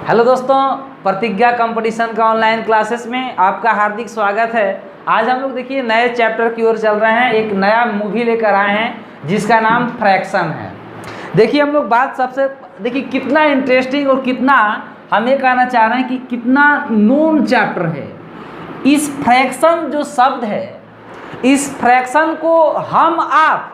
Hello दोस्तों, प्रतिज्ञा competition का ऑनलाइन क्लासेस में आपका हार्दिक स्वागत है। आज हम लोग देखिए नए चैप्टर की ओर चल रहे हैं। एक नया मूवी लेकर आए हैं जिसका नाम फ्रैक्शन है। देखिए हम लोग बात सबसे देखिए कितना इंटरेस्टिंग और कितना हम ये कहना चाह रहे हैं कि कितना नोन चैप्टर है। इस फ्रैक्शन जो शब्द है, इस फ्रैक्शन को हम आप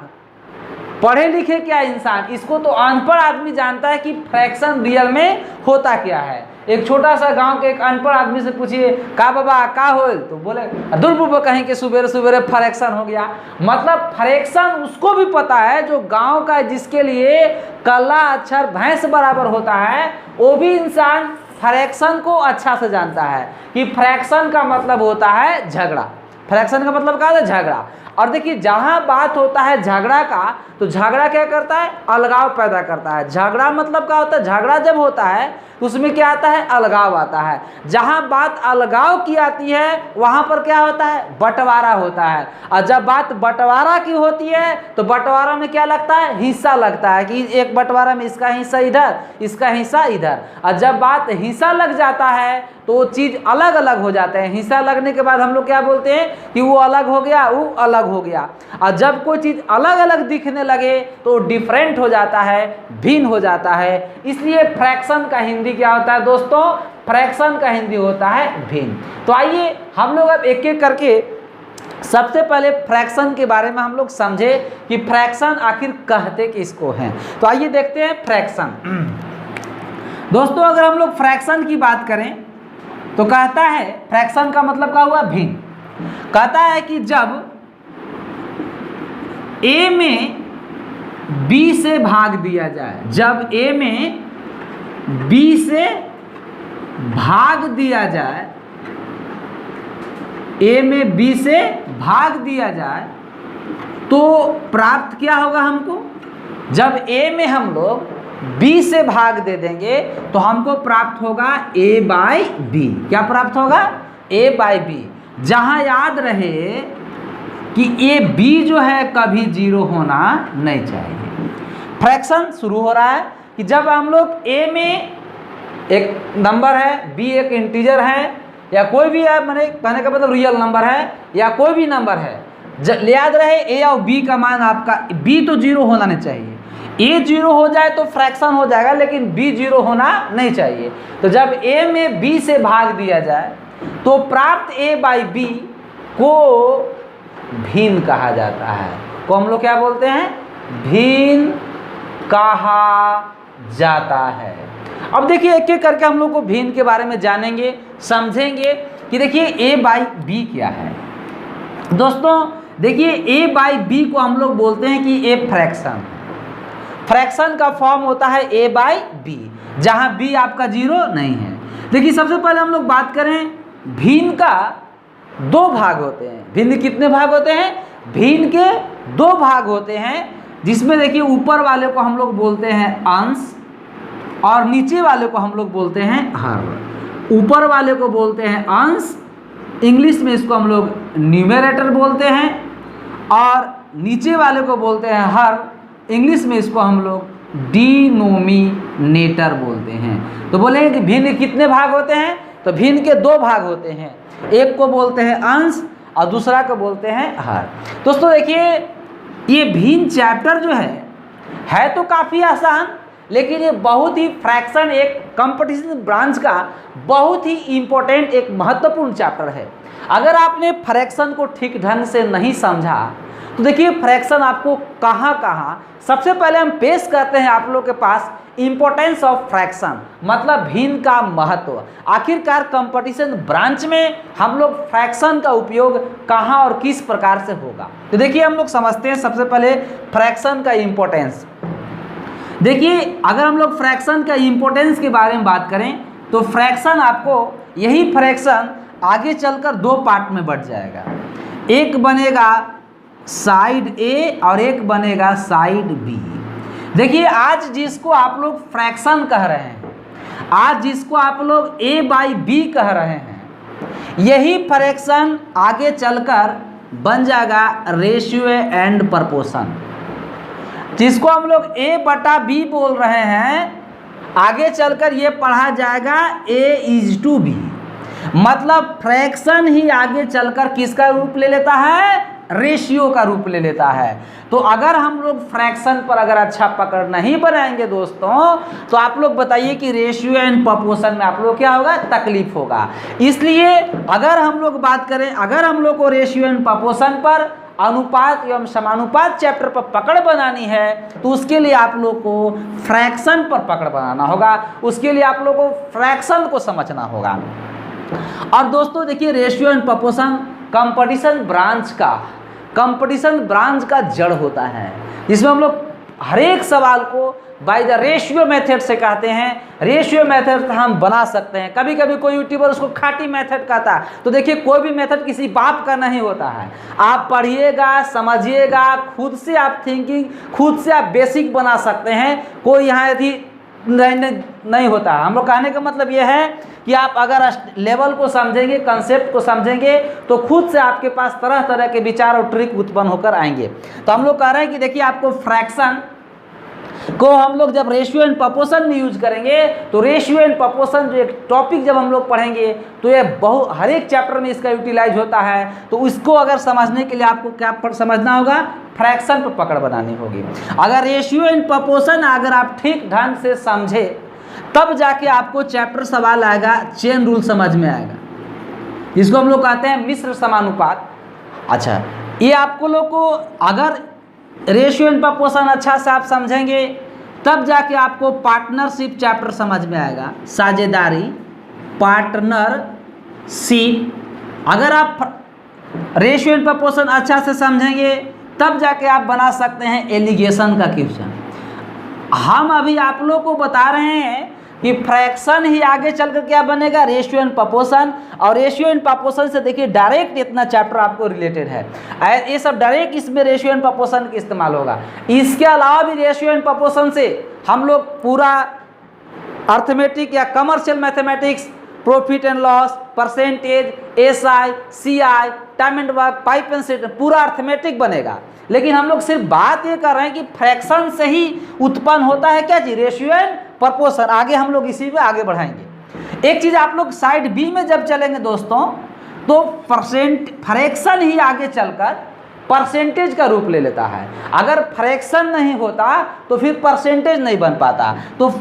पढ़े लिखे क्या इंसान, इसको तो अनपढ़ आदमी जानता है कि फ्रैक्शन रियल में होता क्या है। एक छोटा सा गांव के एक अनपढ़ आदमी से पूछिए का बाबा का होल, तो बोले दुर्बुब कहीं के सुबेरे सुबेरे फ्रैक्शन हो गया। मतलब फ्रैक्शन उसको भी पता है जो गांव का, जिसके लिए कला अक्षर भैंस बराबर होता है, वो भी इंसान फ्रैक्शन को अच्छा से जानता है कि फ्रैक्शन का मतलब होता है झगड़ा। फ्रैक्शन का मतलब क्या होता है? झगड़ा। और देखिए जहाँ बात होता है झगड़ा का, तो झगड़ा क्या करता है? अलगाव पैदा करता है। झगड़ा मतलब क्या होता है? झगड़ा जब होता है तो उसमें क्या आता है? अलगाव आता है। जहाँ बात अलगाव की आती है वहाँ पर क्या होता है? बंटवारा होता है। और जब बात बंटवारा की होती है तो बंटवारा में क्या लगता है? हिस्सा लगता है कि एक बंटवारा में इसका हिस्सा इधर, इसका हिस्सा इधर। और जब बात हिस्सा लग जाता है तो वो चीज़ अलग अलग हो जाते हैं। हिस्सा लगने के बाद हम लोग क्या बोलते हैं कि वो अलग हो गया, वो अलग हो गया। और जब कोई चीज़ अलग अलग दिखने लगे तो डिफरेंट हो जाता है, भिन्न हो जाता है। इसलिए फ्रैक्शन का हिंदी क्या होता है दोस्तों? फ्रैक्शन का हिंदी होता है भिन्न। तो आइए हम लोग अब एक एक करके सबसे पहले फ्रैक्शन के बारे में हम लोग समझे कि फ्रैक्शन आखिर कहते किसको हैं। तो आइए देखते हैं फ्रैक्शन। दोस्तों अगर हम लोग फ्रैक्शन की बात करें तो कहता है, फ्रैक्शन का मतलब क्या हुआ? भिन्न। कहता है कि जब ए में बी से भाग दिया जाए, जब ए में बी से भाग दिया जाए, ए में बी से भाग दिया जाए तो प्राप्त क्या होगा हमको? जब ए में हम लोग बी से भाग दे देंगे तो हमको प्राप्त होगा ए बाई बी। क्या प्राप्त होगा? ए बाई बी। जहां याद रहे कि ए बी जो है कभी जीरो होना नहीं चाहिए। फ्रैक्शन शुरू हो रहा है कि जब हम लोग ए में एक नंबर है, बी एक इंटीजर है, या कोई भी है, मैंने कहने का मतलब रियल नंबर है या कोई भी नंबर है, याद रहे ए और बी का मान आपका, बी तो जीरो होना नहीं चाहिए। ए जीरो हो जाए तो फ्रैक्शन हो जाएगा, लेकिन बी जीरो होना नहीं चाहिए। तो जब ए में बी से भाग दिया जाए तो प्राप्त ए बाई बी को भिन्न कहा जाता है। को हम लोग क्या बोलते हैं? भिन्न कहा जाता है। अब देखिए एक एक करके हम लोग को भिन्न के बारे में जानेंगे, समझेंगे कि देखिए ए बाई बी क्या है। दोस्तों देखिए ए बाई बी को हम लोग बोलते हैं कि ए फ्रैक्शन। फ्रैक्शन का फॉर्म होता है ए बाई बी, जहां बी आपका जीरो नहीं है। देखिए सबसे पहले हम लोग बात करें, भिन्न का दो भाग होते हैं। भिन्न कितने भाग होते हैं? भिन्न के दो भाग होते हैं, जिसमें देखिए ऊपर वाले को हम लोग बोलते हैं अंश और नीचे वाले को हम लोग बोलते हैं हर। ऊपर वाले को बोलते हैं अंश, इंग्लिश में इसको हम लोग न्यूमरेटर बोलते हैं, और नीचे वाले को बोलते हैं हर, इंग्लिश में इसको हम लोग डिनोमिनेटर बोलते हैं। तो बोलेंगे कि भिन्न कितने भाग होते हैं? तो भिन्न के दो भाग होते हैं, एक को बोलते हैं अंश और दूसरा को बोलते हैं हर। दोस्तों देखिए ये भिन्न चैप्टर जो है तो काफ़ी आसान, लेकिन ये बहुत ही फ्रैक्शन एक कंपटीशन ब्रांच का बहुत ही इम्पोर्टेंट एक महत्वपूर्ण चैप्टर है। अगर आपने फ्रैक्शन को ठीक ढंग से नहीं समझा तो देखिए फ्रैक्शन आपको कहाँ कहाँ, सबसे पहले हम पेश करते हैं आप लोग के पास इम्पोर्टेंस ऑफ फ्रैक्शन, मतलब भिन्न का महत्व। आखिरकार कंपटीशन ब्रांच में हम लोग फ्रैक्शन का उपयोग कहाँ और किस प्रकार से होगा। तो देखिए हम लोग समझते हैं सबसे पहले फ्रैक्शन का इम्पोर्टेंस। देखिए अगर हम लोग फ्रैक्शन का इम्पोर्टेंस के बारे में बात करें तो फ्रैक्शन आपको, यही फ्रैक्शन आगे चलकर दो पार्ट में बढ़ जाएगा। एक बनेगा साइड ए और एक बनेगा साइड बी। देखिए आज जिसको आप लोग फ्रैक्शन कह रहे हैं, आज जिसको आप लोग ए बाई बी कह रहे हैं, यही फ्रैक्शन आगे चलकर बन जाएगा रेशियो एंड प्रपोर्शन। जिसको हम लोग ए बटा बी बोल रहे हैं, आगे चलकर ये पढ़ा जाएगा A:B, मतलब फ्रैक्शन ही आगे चलकर किसका रूप ले लेता है, रेशियो का रूप ले लेता है। तो अगर हम लोग फ्रैक्शन पर अगर अच्छा पकड़ नहीं बनाएंगे दोस्तों, तो आप लोग बताइए कि रेशियो एंड प्रोपोर्शन में आप लोग क्या होगा, तकलीफ होगा। इसलिए अगर हम लोग बात करें, अगर हम लोग को रेशियो एंड प्रोपोर्शन पर, अनुपात एवं समानुपात चैप्टर पर पकड़ बनानी है, तो उसके लिए आप लोग को फ्रैक्शन पर पकड़ बनाना होगा, उसके लिए आप लोग को फ्रैक्शन को समझना होगा। और दोस्तों देखिए, ratio and proportion competition branch का जड़ होता है, जिसमें हम लोग हर एक सवाल को बाय द रेशियो मेथड से कहते हैं। रेशियो मेथड हम बना सकते हैं। कभी कभी कोई यूट्यूबर उसको खाटी मेथड कहता है, तो देखिए कोई भी मेथड किसी बाप का नहीं होता है। आप पढ़िएगा, समझिएगा, खुद से आप थिंकिंग, खुद से आप बेसिक बना सकते हैं। कोई यहाँ यदि नहीं होता। हम लोग कहने का मतलब यह है कि आप अगर लेवल को समझेंगे, कंसेप्ट को समझेंगे, तो खुद से आपके पास तरह तरह के विचार और ट्रिक उत्पन्न होकर आएंगे। तो हम लोग कह रहे हैं कि देखिए, आपको फ्रैक्शन को हम लोग जब रेशियो एंड प्रोपोर्शन में यूज करेंगे, तो रेशियो एंड प्रोपोर्शन जो एक टॉपिक जब हम लोग पढ़ेंगे, तो ये हर एक चैप्टर में इसका यूटिलाइज होता है। तो इसको अगर समझने के लिए आपको क्या समझना होगा, फ्रैक्शन पर पकड़ बनानी होगी। अगर रेशियो एंड प्रोपोर्शन अगर आप ठीक ढंग से समझे, तब जाके आपको चैप्टर सवाल आएगा, चेन रूल समझ में आएगा, जिसको हम लोग कहते हैं मिश्र समानुपात। अच्छा, ये आपको लोग को अगर रेशियो एंड प्रोपोर्शन अच्छा से आप समझेंगे, तब जाके आपको पार्टनरशिप चैप्टर समझ में आएगा, साझेदारी, पार्टनरशिप। अगर आप रेशियो एंड प्रोपोर्शन अच्छा से समझेंगे, तब जाके आप बना सकते हैं एलिगेशन का क्वेश्चन। हम अभी आप लोग को बता रहे हैं कि फ्रैक्शन ही आगे चलकर क्या बनेगा, रेशियो एंड प्रोपोर्शन। और रेशियो एंड प्रोपोर्शन से देखिए डायरेक्ट इतना चैप्टर आपको रिलेटेड है, ये सब डायरेक्ट इसमें रेशियो एंड प्रोपोर्शन का इस्तेमाल होगा। इसके अलावा भी रेशियो एंड प्रोपोर्शन से हम लोग पूरा अर्थमेटिक या commercial mathematics, profit and loss, percentage, SI, CI, time and work, pipe and set, पूरा अर्थमेटिक बनेगा। लेकिन हम लोग सिर्फ बात ये कर रहे हैं कि फ्रैक्शन से ही उत्पन्न होता है क्या जी, रेशियो एंड प्रोपोर्शन। आगे हम लोग इसी में आगे बढ़ाएंगे। एक चीज आप लोग साइड बी में जब चलेंगे दोस्तों, तो फ्रैक्शन ही आगे चलकर परसेंटेज का रूप ले लेता है। अगर फ्रैक्शन नहीं होता तो फिर परसेंटेज नहीं बन पाता। तो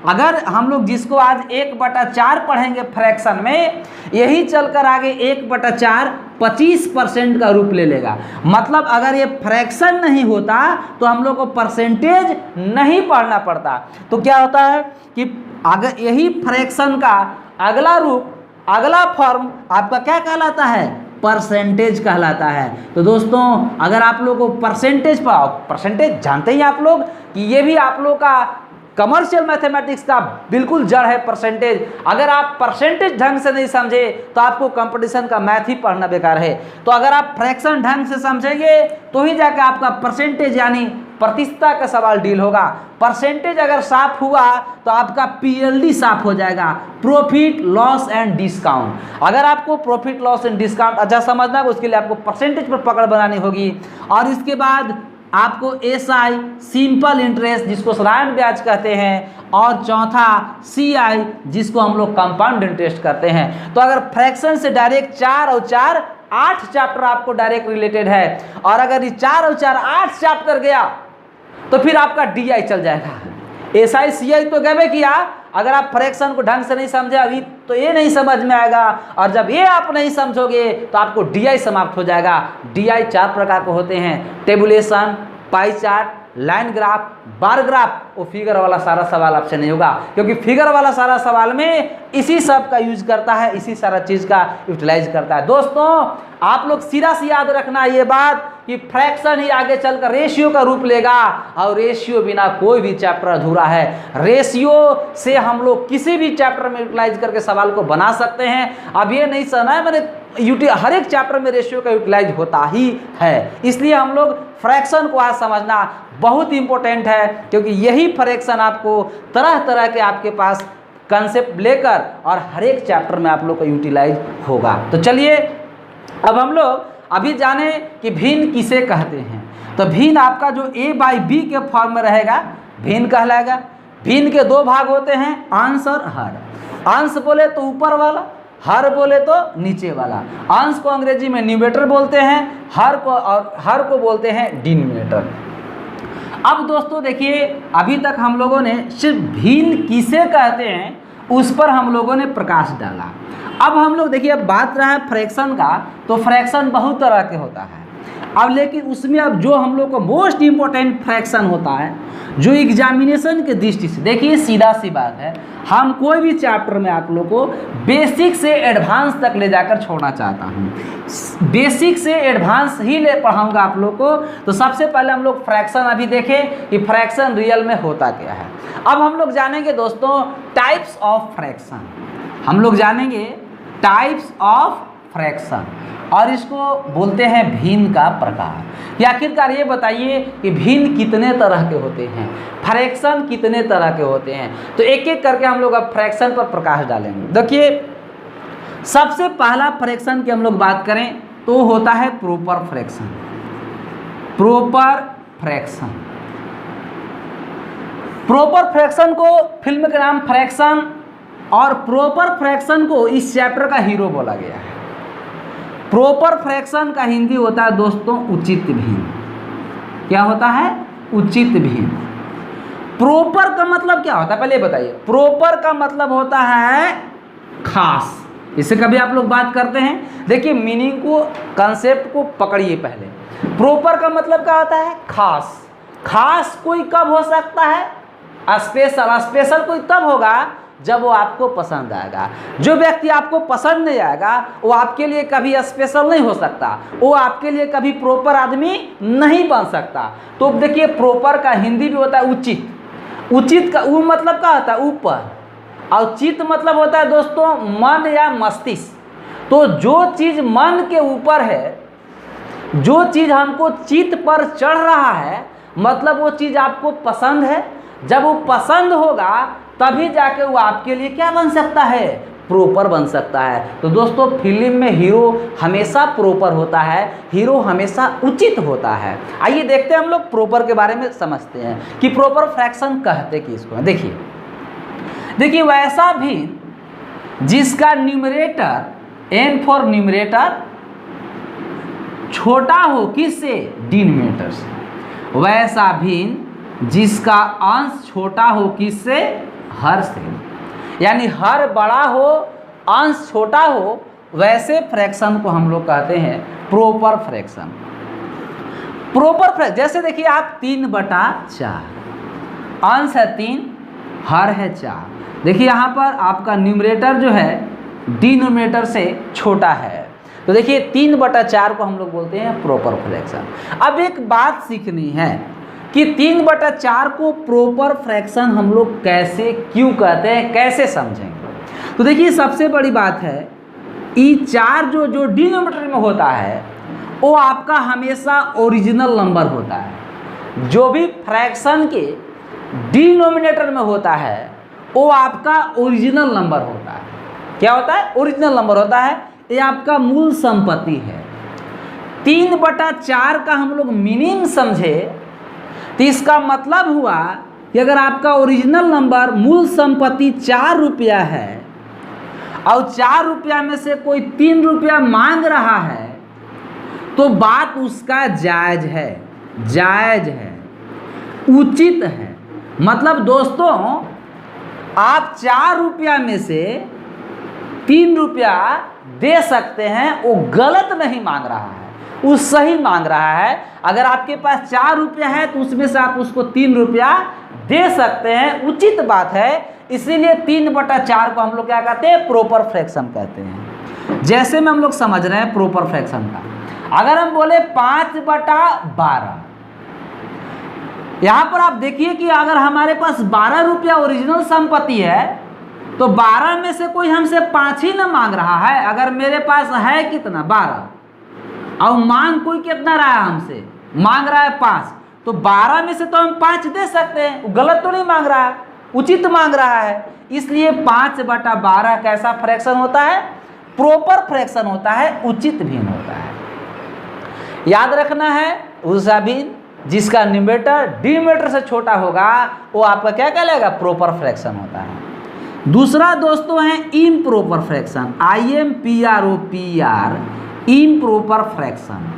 अगर हम लोग जिसको आज 1/4 पढ़ेंगे फ्रैक्शन में, यही चलकर आगे 1/4 25% का रूप ले लेगा। मतलब अगर ये फ्रैक्शन नहीं होता तो हम लोग को परसेंटेज नहीं पढ़ना पड़ता। तो क्या होता है कि अगर यही फ्रैक्शन का अगला रूप, अगला फॉर्म आपका क्या कहलाता है, परसेंटेज कहलाता है। तो दोस्तों अगर आप लोग को परसेंटेज जानते ही आप लोग कि ये भी आप लोग का कमर्शियल मैथमेटिक्स का बिल्कुल जड़ है परसेंटेज। अगर आप परसेंटेज ढंग से नहीं समझे तो आपको कंपटीशन का मैथ ही पढ़ना बेकार है। तो अगर आप फ्रैक्शन ढंग से समझेंगे तो ही जाकर आपका परसेंटेज यानी प्रतिशतता का सवाल डील होगा। परसेंटेज अगर साफ हुआ तो आपका PLD साफ हो जाएगा, प्रॉफिट लॉस एंड डिस्काउंट। अगर आपको प्रॉफिट लॉस एंड डिस्काउंट अच्छा समझना है, उसके लिए आपको परसेंटेज पर पकड़ बनानी होगी। और इसके बाद आपको SI सिंपल इंटरेस्ट, जिसको साधारण ब्याज कहते हैं, और चौथा CI, जिसको हम लोग कंपाउंड इंटरेस्ट करते हैं। तो अगर फ्रैक्शन से डायरेक्ट 4 और 4 8 चैप्टर आपको डायरेक्ट रिलेटेड है, और अगर ये 4 और 4 8 चैप्टर गया तो फिर आपका DI चल जाएगा। SI CI तो गए किया, अगर आप फ्रैक्शन को ढंग से नहीं समझे अभी तो ये नहीं समझ में आएगा, और जब ये आप नहीं समझोगे तो आपको DI समाप्त हो जाएगा। DI 4 प्रकार के होते हैं, tabulation, pie chart, line graph, bar graph. वो फिगर वाला सारा सवाल आपसे नहीं होगा, क्योंकि फिगर वाला सारा सवाल में इसी सब का यूज करता है, इसी सारा चीज़ का यूटिलाइज करता है। दोस्तों आप लोग सीधा सी याद रखना ये बात कि फ्रैक्शन ही आगे चलकर रेशियो का रूप लेगा, और रेशियो बिना कोई भी चैप्टर अधूरा है। रेशियो से हम लोग किसी भी चैप्टर में यूटिलाइज करके सवाल को बना सकते हैं। अब ये नहीं सुना है मैंने, हर एक चैप्टर में रेशियो का यूटिलाइज होता ही है। इसलिए हम लोग फ्रैक्शन को आज समझना बहुत इंपॉर्टेंट है, क्योंकि यही फ्रैक्शन आपको तरह तरह के आपके पास कंसेप्ट लेकर और हर एक चैप्टर में आप लोग का यूटिलाइज होगा। तो चलिए अब हम लोग अभी जाने कि भिन्न किसे कहते हैं। तो भिन्न आपका जो A/B के फॉर्म में रहेगा भिन्न कहलाएगा। भिन्न के दो भाग होते हैं, अंश और हर। अंश बोले तो ऊपर वाला, हर बोले तो नीचे वाला। अंश को अंग्रेजी में न्यूमरेटर बोलते हैं, हर को बोलते हैं डिनोमिनेटर। अब दोस्तों देखिए, अभी तक हम लोगों ने सिर्फ भिन्न किसे कहते हैं उस पर हम लोगों ने प्रकाश डाला। अब हम लोग देखिए, अब बात रहा है फ्रैक्शन का, तो फ्रैक्शन बहुत तरह के होता है। अब लेकिन उसमें अब जो हम लोग को मोस्ट इम्पोर्टेंट फ्रैक्शन होता है, जो एग्जामिनेशन के दृष्टि से, देखिए सीधा सी बात है, हम कोई भी चैप्टर में आप लोग को बेसिक से एडवांस तक ले जाकर छोड़ना चाहता हूँ। बेसिक से एडवांस ही ले पढ़ाऊँगा आप लोग को। तो सबसे पहले हम लोग फ्रैक्शन अभी देखें कि फ्रैक्शन रियल में होता क्या है। अब हम लोग जानेंगे दोस्तों टाइप्स ऑफ फ्रैक्शन, हम लोग जानेंगे टाइप्स ऑफ फ्रैक्शन, और इसको बोलते हैं भिन्न का प्रकार। कि आखिरकार ये बताइए कि भिन्न कितने तरह के होते हैं, फ्रैक्शन कितने तरह के होते हैं। तो एक एक करके हम लोग अब फ्रैक्शन पर प्रकाश डालेंगे। देखिए, सबसे पहला फ्रैक्शन की हम लोग बात करें तो होता है proper fraction. Proper fraction, proper fraction को फिल्म के नाम फ्रैक्शन और प्रॉपर फ्रैक्शन को इस चैप्टर का हीरो बोला गया है। प्रॉपर फ्रैक्शन का हिंदी होता है दोस्तों उचित भिन्न। क्या होता है? उचित भिन्न। प्रॉपर का मतलब क्या होता है पहले बताइए। प्रॉपर का मतलब होता है खास। इससे कभी आप लोग बात करते हैं, देखिए मीनिंग को, कंसेप्ट को पकड़िए पहले। प्रॉपर का मतलब क्या होता है? खास। खास कोई कब हो सकता है? स्पेशल। स्पेशल कोई तब होगा जब वो आपको पसंद आएगा। जो व्यक्ति आपको पसंद नहीं आएगा वो आपके लिए कभी स्पेशल नहीं हो सकता, वो आपके लिए कभी प्रॉपर आदमी नहीं बन सकता। तो देखिए, प्रॉपर का हिंदी भी होता है उचित। उचित का उ मतलब क्या होता है? ऊपर। और चित मतलब होता है दोस्तों मन या मस्तिष्क। तो जो चीज़ मन के ऊपर है, जो चीज़ हमको चित्त पर चढ़ रहा है, मतलब वो चीज़ आपको पसंद है। जब वो पसंद होगा तभी जाके वो आपके लिए क्या बन सकता है? प्रॉपर बन सकता है। तो दोस्तों, फिल्म में हीरो हमेशा प्रॉपर होता है, हीरो हमेशा उचित होता है। आइए देखते हैं हम लोग प्रॉपर के बारे में समझते हैं कि प्रॉपर फ्रैक्शन कहते किसको है। देखिए वैसा भी जिसका न्यूमरेटर, n फॉर न्यूमरेटर, छोटा हो किससे? डिनोमिनेटर से। वैसा भी जिसका अंश छोटा हो किससे? हर से। यानी हर बड़ा हो, अंश छोटा हो, वैसे फ्रैक्शन को हम लोग कहते हैं प्रॉपर फ्रैक्शन। प्रॉपर फ्रैक्शन जैसे देखिए आप 3/4, अंश है 3, हर है 4। देखिए यहाँ पर आपका न्यूमरेटर जो है डिनोमिनेटर से छोटा है, तो देखिए 3/4 को हम लोग बोलते हैं प्रॉपर फ्रैक्शन। अब एक बात सीखनी है कि 3/4 को प्रॉपर फ्रैक्शन हम लोग कैसे, क्यों कहते हैं, कैसे समझेंगे। तो देखिए सबसे बड़ी बात है, ई 4 जो डिनोमिनेटर में होता है वो आपका हमेशा ओरिजिनल नंबर होता है। जो भी फ्रैक्शन के डिनोमिनेटर में होता है वो आपका ओरिजिनल नंबर होता है। क्या होता है? ओरिजिनल नंबर होता है। ये आपका मूल संपत्ति है। 3/4 का हम लोग मीनिंग समझे तो इसका मतलब हुआ कि अगर आपका ओरिजिनल नंबर, मूल संपत्ति 4 रुपया है और 4 रुपया में से कोई 3 रुपया मांग रहा है, तो बात उसका जायज़ है, जायज़ है, उचित है। मतलब दोस्तों, आप 4 रुपया में से 3 रुपया दे सकते हैं, वो गलत नहीं मांग रहा है, वो सही मांग रहा है। अगर आपके पास 4 रुपया है तो उसमें से आप उसको 3 रुपया दे सकते हैं, उचित बात है। इसीलिए 3/4 को हम लोग क्या कहते हैं? प्रॉपर फ्रैक्शन कहते हैं। जैसे में हम लोग समझ रहे हैं प्रॉपर फ्रैक्शन का, अगर हम बोले 5/12, यहाँ पर आप देखिए कि अगर हमारे पास 12 रुपया ओरिजिनल संपत्ति है तो 12 में से कोई हमसे 5 ही ना मांग रहा है। अगर मेरे पास है कितना? 12, और मांग कोई कितना रहा है हमसे? मांग रहा है 5, तो 12 में से तो हम 5 दे सकते हैं, वो गलत तो नहीं मांग रहा है, उचित मांग रहा है। इसलिए 5/12 कैसा फ्रैक्शन होता है? प्रॉपर फ्रैक्शन होता है, उचित भिन्न होता है। याद रखना है, उसा भिन्न, जिसका न्यूमरेटर डिनोमिनेटर से छोटा होगा वो आपका क्या कहलाएगा, प्रॉपर फ्रैक्शन होता है। दूसरा दोस्तों है improper fraction, IMPROPR, improper fraction.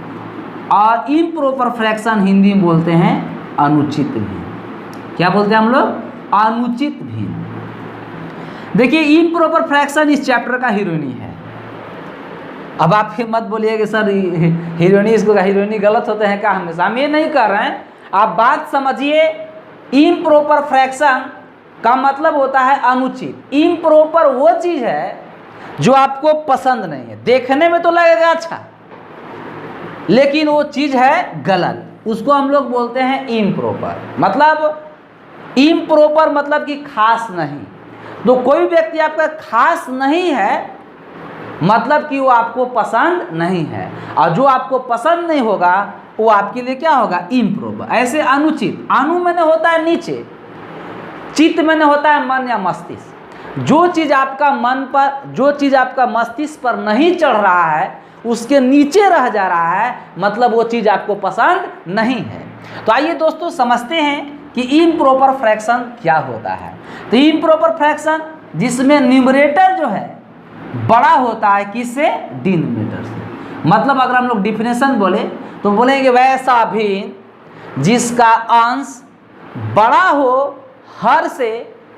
और इम्प्रॉपर फ्रैक्शन हिंदी में बोलते हैं अनुचित भिन्न। क्या बोलते हैं हम लोग, अनुचित भिन्न। देखिए इम्प्रॉपर फ्रैक्शन इस चैप्टर का हीरोइनी है। अब आप मत बोलिए कि सर हीरोइनी, इसको हीरोइनी गलत होते हैं क्या, हमेशा हम ये नहीं कर रहे हैं। आप बात समझिए, इम्प्रॉपर फ्रैक्शन का मतलब होता है अनुचित। इम्प्रॉपर वो चीज़ है जो आपको पसंद नहीं है, देखने में तो लगेगा अच्छा लेकिन वो चीज़ है गलत, उसको हम लोग बोलते हैं इम्प्रॉपर। मतलब इम्प्रॉपर मतलब कि खास नहीं। तो कोई व्यक्ति आपका खास नहीं है मतलब कि वो आपको पसंद नहीं है, और जो आपको पसंद नहीं होगा वो आपके लिए क्या होगा, इम्प्रॉपर। ऐसे अनुचित, अनु मैंने होता है नीचे, चित्त मैंने होता है मन या मस्तिष्क। जो चीज़ आपका मन पर, जो चीज़ आपका मस्तिष्क पर नहीं चढ़ रहा है, उसके नीचे रह जा रहा है, मतलब वो चीज़ आपको पसंद नहीं है। तो आइए दोस्तों समझते हैं कि इम्प्रॉपर फ्रैक्शन क्या होता है। तो इम्प्रॉपर फ्रैक्शन जिसमें न्यूमरेटर जो है बड़ा होता है किससे, डिनोमिनेटर से। मतलब अगर हम लोग डिफिनेशन बोले तो बोलेंगे वैसा भिन्न जिसका अंश बड़ा हो हर से,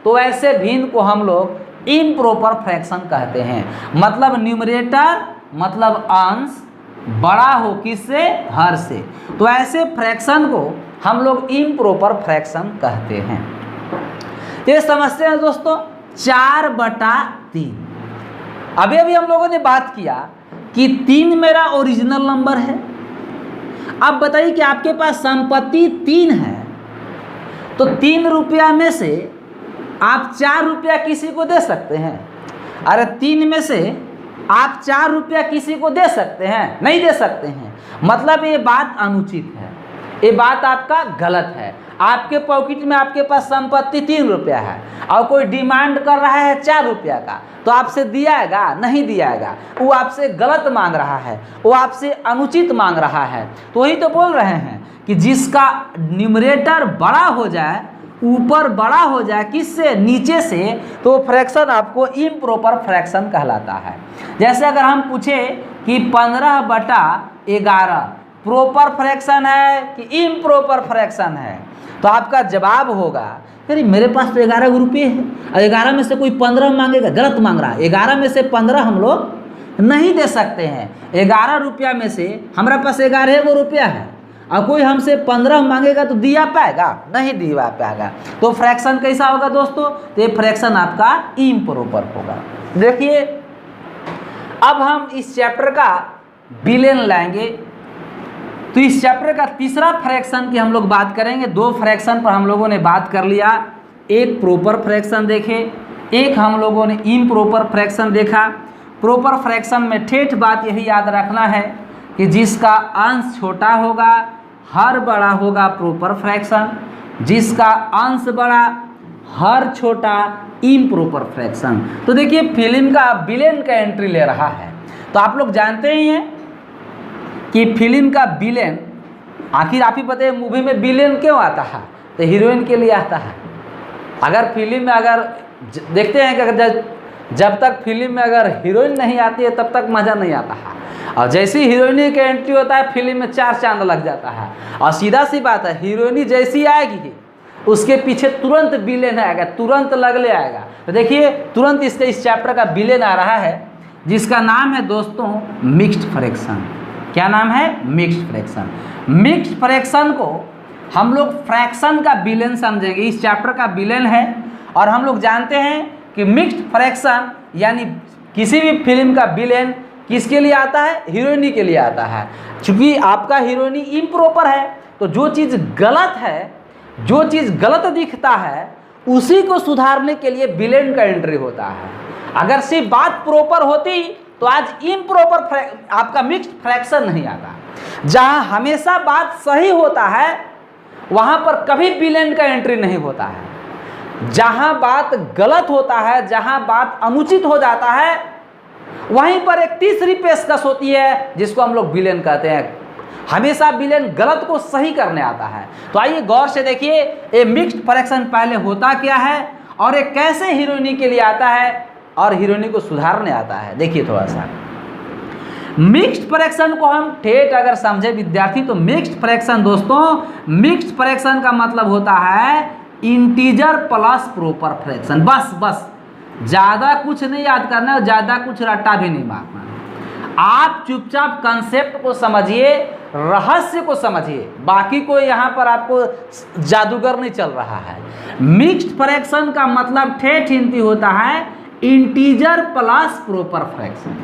तो ऐसे भिन्न को हम लोग इम्प्रॉपर फ्रैक्शन कहते हैं। मतलब न्यूमरेटर मतलब अंश बड़ा हो किससे, हर से, तो ऐसे फ्रैक्शन को हम लोग इम्प्रॉपर फ्रैक्शन कहते हैं। ये समझते हैं दोस्तों 4/3। अभी अभी हम लोगों ने बात किया कि 3 मेरा ओरिजिनल नंबर है। अब बताइए कि आपके पास संपत्ति 3 है, तो 3 रुपया में से आप 4 रुपया किसी को दे सकते हैं? अरे 3 में से आप 4 रुपया किसी को दे सकते हैं? नहीं दे सकते हैं। मतलब ये बात अनुचित है, ये बात आपका गलत है। आपके पॉकेट में आपके पास संपत्ति 3 रुपया है और कोई डिमांड कर रहा है 4 रुपया का, तो आपसे दियाएगा? नहीं दियाएगा। वो आपसे गलत मांग रहा है, वो आपसे अनुचित मांग रहा है। तो वही तो बोल रहे हैं कि जिसका न्यूमरेटर बड़ा हो जाए, ऊपर बड़ा हो जाए किससे, नीचे से, तो फ्रैक्शन आपको इम्प्रॉपर फ्रैक्शन कहलाता है। जैसे अगर हम पूछे कि 15/11 प्रॉपर फ्रैक्शन है कि इम्प्रॉपर फ्रैक्शन है, तो आपका जवाब होगा अरे मेरे पास तो 11 रुपये है और 11 में से कोई 15 मांगेगा, गलत मांग रहा है। 11 में से 15 हम लोग नहीं दे सकते हैं। 11 रुपया में से हमारे पास 11 रुपया है और कोई हमसे 15 मांगेगा तो दिया पाएगा? नहीं दिया पाएगा। तो फ्रैक्शन कैसा होगा दोस्तों? तो ये फ्रैक्शन आपका इम्प्रॉपर होगा। देखिए अब हम इस चैप्टर का विलेन लाएंगे। तो इस चैप्टर का तीसरा फ्रैक्शन की हम लोग बात करेंगे। 2 फ्रैक्शन पर हम लोगों ने बात कर लिया, एक प्रॉपर फ्रैक्शन देखे, एक हम लोगों ने इम्प्रॉपर फ्रैक्शन देखा। प्रॉपर फ्रैक्शन में ठेठ बात यही याद रखना है कि जिसका अंश छोटा होगा हर बड़ा होगा प्रॉपर फ्रैक्शन, जिसका अंश बड़ा हर छोटा इम्प्रॉपर फ्रैक्शन। तो देखिए फिल्म का विलेन का एंट्री ले रहा है। तो आप लोग जानते ही हैं कि फिल्म का विलेन, आखिर आप ही पता है मूवी में विलेन क्यों आता है? तो हीरोइन के लिए आता है। अगर फिल्म में अगर देखते हैं कि अगर जब तक फिल्म में अगर हीरोइन नहीं आती है तब तक मज़ा नहीं आता है, और जैसी हीरोइनी का एंट्री होता है फिल्म में 4 चांद लग जाता है। और सीधा सी बात है, हीरोइनी जैसी आएगी उसके पीछे तुरंत विलेन आएगा, तुरंत लगले आएगा। तो देखिए तुरंत इस चैप्टर का विलेन आ रहा है जिसका नाम है दोस्तों मिक्स्ड फ्रैक्शन। क्या नाम है? Mixed fraction. मिक्स्ड फ्रैक्शन को हम लोग फ्रैक्शन का विलेन समझेंगे। इस चैप्टर का विलेन है और हम लोग जानते हैं कि मिक्स्ड फ्रैक्शन यानी किसी भी फिल्म का विलेन किसके लिए आता है? हीरोइनी के लिए आता है। चूँकि आपका हीरोइनी इम्प्रॉपर है तो जो चीज़ गलत है, जो चीज़ गलत दिखता है उसी को सुधारने के लिए विलेन का एंट्री होता है। अगर सिर्फ बात प्रॉपर होती तो आज इम्प्रॉपर आपका मिक्स्ड फ्रैक्शन नहीं आता। जहाँ हमेशा बात सही होता है वहाँ पर कभी विलेन का एंट्री नहीं होता है। जहाँ बात गलत होता है, जहाँ बात अनुचित हो जाता है, वहीं पर एक तीसरी पेशकश होती है जिसको हम लोग विलेन कहते हैं। हमेशा विलेन गलत को सही करने आता है। तो आइए गौर से देखिए ये मिक्स्ड फ्रैक्शन पहले होता क्या है और ये कैसे हीरोइनी के लिए आता है और हीरोइनी को सुधारने आता है। देखिए थोड़ा सा मिक्स्ड फ्रैक्शन को हम ठेठ अगर समझे विद्यार्थी तो मिक्स्ड फ्रैक्शन दोस्तों, मिक्स्ड फ्रैक्शन का मतलब होता है इंटीजर प्लस प्रॉपर फ्रैक्शन। बस ज़्यादा कुछ नहीं याद करना है, ज़्यादा कुछ रट्टा भी नहीं मारना। आप चुपचाप कंसेप्ट को समझिए, रहस्य को समझिए, बाकी कोई यहाँ पर आपको जादूगर नहीं चल रहा है। मिक्स्ड फ्रैक्शन का मतलब ठेठ हिंदी होता है integer plus proper fraction.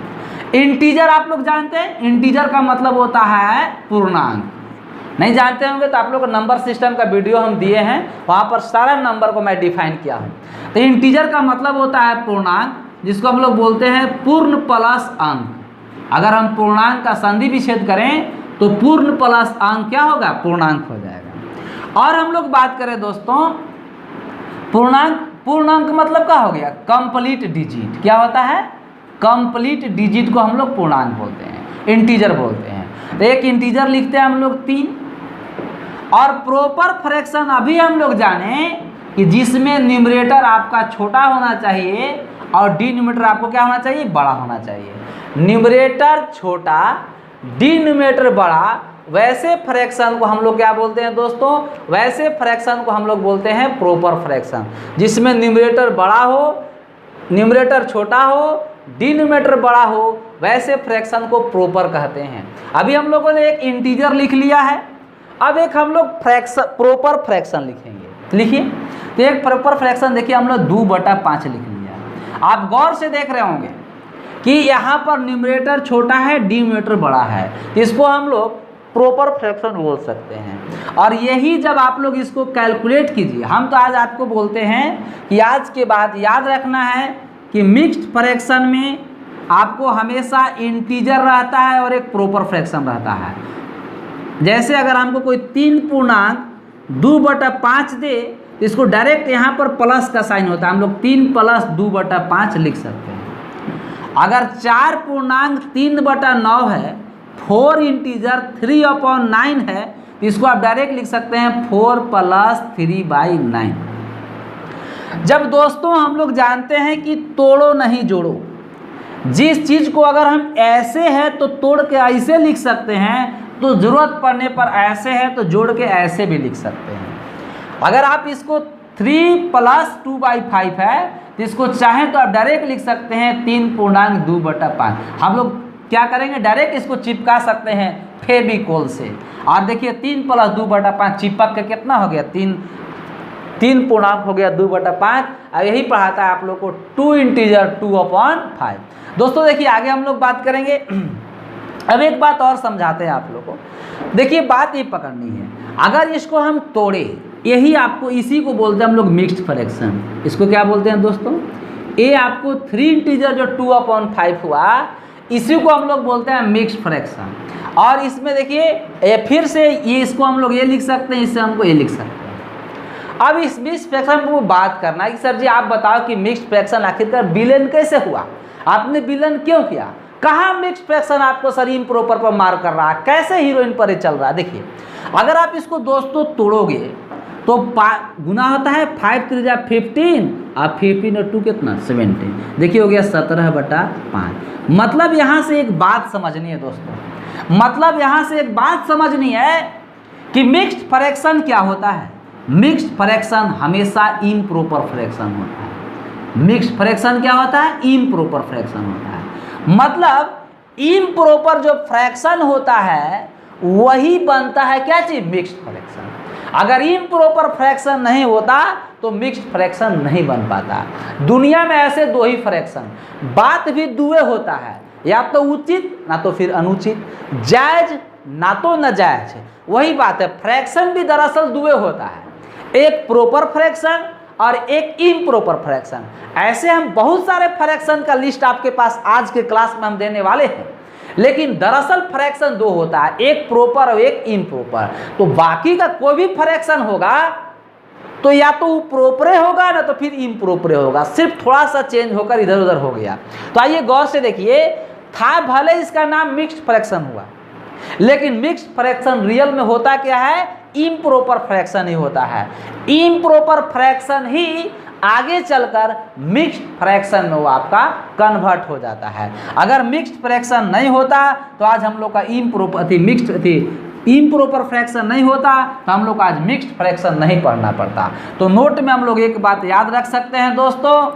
Integer आप लोग जानते हैं, इंटीजर का मतलब होता है पूर्णांक। नहीं जानते होंगे तो आप लोग नंबर सिस्टम का वीडियो हम दिए हैं, वहाँ पर सारा नंबर को मैं डिफाइन किया हूँ। तो इंटीजर का मतलब होता है पूर्णांक, जिसको हम लोग बोलते हैं पूर्ण प्लस अंक। अगर हम पूर्णांक का संधि विच्छेद करें तो पूर्ण प्लस अंक क्या होगा, पूर्णांक हो जाएगा। और हम लोग बात करें दोस्तों पूर्णांक मतलब क्या हो गया, कंप्लीट डिजिट। क्या होता है, कंप्लीट डिजिट को हम लोग पूर्णांक बोलते हैं, इंटीजर बोलते हैं। तो एक इंटीजर लिखते हैं हम लोग 3। और प्रॉपर फ्रैक्शन अभी हम लोग जाने कि जिसमें न्यूमरेटर आपका छोटा होना चाहिए और डिनोमिनेटर आपको क्या होना चाहिए, बड़ा होना चाहिए। न्यूमरेटर छोटा डिनोमिनेटर बड़ा, वैसे फ्रैक्शन को हम लोग क्या बोलते हैं दोस्तों, वैसे फ्रैक्शन को हम लोग बोलते हैं प्रॉपर फ्रैक्शन। जिसमें न्यूमरेटर बड़ा हो, न्यूमरेटर छोटा हो, डिनोमिनेटर बड़ा हो, वैसे फ्रैक्शन को प्रॉपर कहते हैं। अभी हम लोगों ने एक इंटीजर लिख लिया है, अब एक हम लोग प्रॉपर फ्रैक्शन लिखेंगे। लिखिए, तो एक प्रॉपर फ्रैक्शन देखिए हम लोग 2/5 लिख लिया। आप गौर से देख रहे होंगे कि यहाँ पर न्यूमरेटर छोटा है, डिनोमिनेटर बड़ा है, इसको हम लोग प्रॉपर फ्रैक्शन बोल सकते हैं। और यही जब आप लोग इसको कैलकुलेट कीजिए, हम तो आज आपको बोलते हैं कि आज के बाद याद रखना है कि मिक्स्ड फ्रैक्शन में आपको हमेशा इंटीजर रहता है और एक प्रॉपर फ्रैक्शन रहता है। जैसे अगर हमको कोई 3 पूर्णांक 2/5 दे तो इसको डायरेक्ट यहाँ पर प्लस का साइन होता है, हम लोग 3 + 2/5 लिख सकते हैं। अगर 4 पूर्णांक 3/9 है, 4 इंटीजर 3/9 है, तो इसको आप डायरेक्ट लिख सकते हैं 4 + 3/9। जब दोस्तों हम लोग जानते हैं कि तोड़ो नहीं जोड़ो, जिस चीज़ को अगर हम ऐसे है तो तोड़ के ऐसे लिख सकते हैं, तो ज़रूरत पड़ने पर ऐसे है तो जोड़ के ऐसे भी लिख सकते हैं। अगर आप इसको 3 + 2/5 है तो इसको चाहें तो आप डायरेक्ट लिख सकते हैं 3 पूर्णांक 2/5। हम लोग क्या करेंगे, डायरेक्ट इसको चिपका सकते हैं फेविकोल से। और देखिए 3 + 2/5 चिपक के कितना हो गया, 3 पूर्णांक हो गया 2/5। और यही पढ़ाता है आप लोग को 2 इंटीजर 2/5। दोस्तों देखिए आगे हम लोग बात करेंगे। अब एक बात और समझाते हैं आप लोग को। देखिए बात ये पकड़नी है, अगर इसको हम तोड़े, यही आपको इसी को बोलते हैं हम लोग मिक्स्ड फ्रैक्शन। इसको क्या बोलते हैं दोस्तों, ये आपको 3 इंटीजर जो 2/5 हुआ, इसी को हम लोग बोलते हैं मिक्स्ड फ्रैक्शन। और इसमें देखिए फिर से ये इसको हम लोग ये लिख सकते हैं, इससे हमको ये लिख सकते हैं। अब इस मिक्स्ड फ्रैक्शन को बात करना है कि सर जी आप बताओ कि मिक्स्ड फ्रैक्शन आखिरकार विलेन कैसे हुआ, आपने विलेन क्यों किया, कहाँ मिक्स्ड फ्रैक्शन आपको सर इम्प्रॉपर पर मार कर रहा है, कैसे हीरोइन पर चल रहा है। देखिए अगर आप इसको दोस्तों तोड़ोगे तो गुना होता है 5 × 3 = 15 और 15 और 2 कितना 17। देखिए हो गया 17/5। मतलब यहाँ से एक बात समझनी है दोस्तों, मतलब यहाँ से एक बात समझनी है कि मिक्स्ड फ्रैक्शन क्या होता है। मिक्स्ड फ्रैक्शन हमेशा इम्प्रॉपर फ्रैक्शन होता है। मिक्स्ड फ्रैक्शन क्या होता है, इम्प्रॉपर फ्रैक्शन होता है। मतलब इम्प्रॉपर जो फ्रैक्शन होता है वही बनता है क्या चीज, मिक्स्ड फ्रैक्शन। अगर इम्प्रॉपर फ्रैक्शन नहीं होता तो मिक्स्ड फ्रैक्शन नहीं बन पाता। दुनिया में ऐसे 2 ही फ्रैक्शन, बात भी दुए होता है, या तो उचित ना तो फिर अनुचित, जायज ना तो नाजायज। वही बात है, फ्रैक्शन भी दरअसल दुए होता है, एक प्रॉपर फ्रैक्शन और एक इम्प्रॉपर फ्रैक्शन। ऐसे हम बहुत सारे फ्रैक्शन का लिस्ट आपके पास आज के क्लास में हम देने वाले हैं, लेकिन दरअसल फ्रैक्शन 2 होता है, एक प्रॉपर और एक इम्प्रॉपर। तो बाकी का कोई भी फ्रैक्शन होगा तो या तो वो प्रॉपरे होगा ना तो फिर इम्प्रॉपरे होगा, सिर्फ थोड़ा सा चेंज होकर इधर उधर हो गया। तो आइए गौर से देखिए, था भले इसका नाम मिक्स्ड फ्रैक्शन हुआ, लेकिन मिक्स्ड फ्रैक्शन रियल में होता क्या है, इम्प्रॉपर फ्रैक्शन ही होता है। इम्प्रॉपर फ्रैक्शन ही आगे चलकर मिक्स्ड फ्रैक्शन में वो आपका कन्वर्ट हो जाता है। अगर मिक्स्ड फ्रैक्शन नहीं होता तो आज हम लोग का इम्प्रॉपर फ्रैक्शन नहीं होता तो हम लोग को आज मिक्स्ड फ्रैक्शन नहीं पढ़ना पड़ता। तो नोट में हम लोग एक बात याद रख सकते हैं दोस्तों,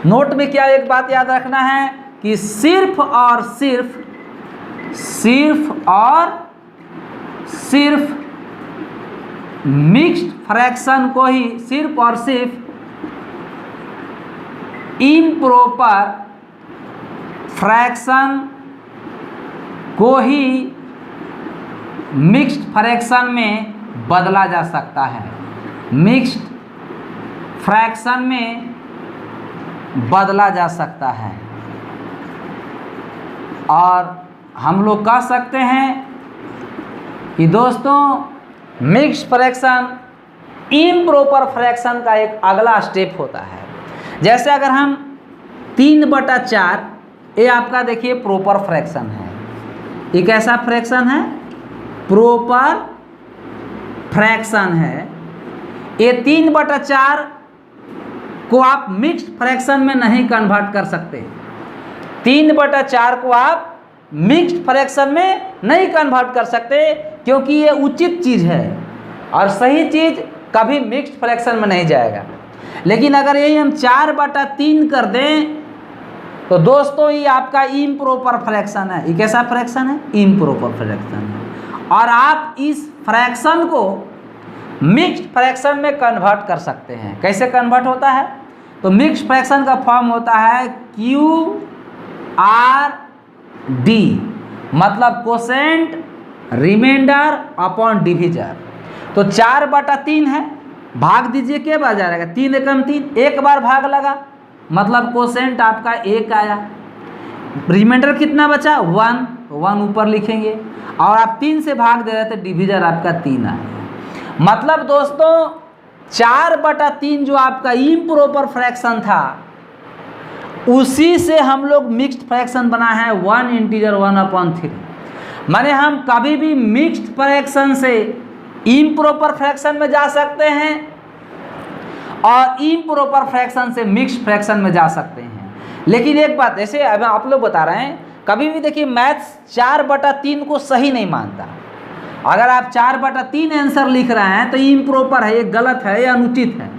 नोट में क्या एक बात याद रखना है कि सिर्फ और सिर्फ मिक्स्ड फ्रैक्शन को ही, सिर्फ और सिर्फ इम्प्रॉपर फ्रैक्शन को ही मिक्स्ड फ्रैक्शन में बदला जा सकता है, मिक्स्ड फ्रैक्शन में बदला जा सकता है। और हम लोग कह सकते हैं कि दोस्तों मिक्स्ड फ्रैक्शन इम्प्रॉपर फ्रैक्शन का एक अगला स्टेप होता है। जैसे अगर हम 3/4, ये आपका देखिए प्रॉपर फ्रैक्शन है, ये कैसा फ्रैक्शन है, प्रॉपर फ्रैक्शन है। ये 3/4 को आप मिक्स्ड फ्रैक्शन में नहीं कन्वर्ट कर सकते, 3/4 को आप मिक्स्ड फ्रैक्शन में नहीं कन्वर्ट कर सकते, क्योंकि ये उचित चीज़ है और सही चीज़ कभी मिक्स्ड फ्रैक्शन में नहीं जाएगा। लेकिन अगर यही हम 4/3 कर दें तो दोस्तों ये आपका इम्प्रॉपर फ्रैक्शन है। ये कैसा फ्रैक्शन है, इम्प्रॉपर फ्रैक्शन है। और आप इस फ्रैक्शन को मिक्स्ड फ्रैक्शन में कन्वर्ट कर सकते हैं। कैसे कन्वर्ट होता है, तो मिक्स्ड फ्रैक्शन का फॉर्म होता है QRD, मतलब कोसेंट रिमाइंडर अपॉन डिविजर। तो 4/3 है, भाग दीजिए, क्या बार जा रहेगा, 3 एकम 3, एक बार भाग लगा, मतलब कोसेंट आपका 1 आया। रिमाइंडर कितना बचा, 1, 1 ऊपर लिखेंगे, और आप 3 से भाग दे रहे थे, डिविजर आपका 3 आया। मतलब दोस्तों 4/3 जो आपका इम्प्रॉपर फ्रैक्शन था, उसी से हम लोग मिक्स्ड फ्रैक्शन बना है 1 इंटीजर 1/3। माने हम कभी भी मिक्स्ड फ्रैक्शन से इम्प्रॉपर फ्रैक्शन में जा सकते हैं और इम्प्रॉपर फ्रैक्शन से मिक्स्ड फ्रैक्शन में जा सकते हैं। लेकिन एक बात, ऐसे अब आप लोग बता रहे हैं, कभी भी देखिए मैथ्स 4/3 को सही नहीं मानता। अगर आप 4/3 आंसर लिख रहे हैं तो ये इम्प्रॉपर है, ये गलत है, ये अनुचित है।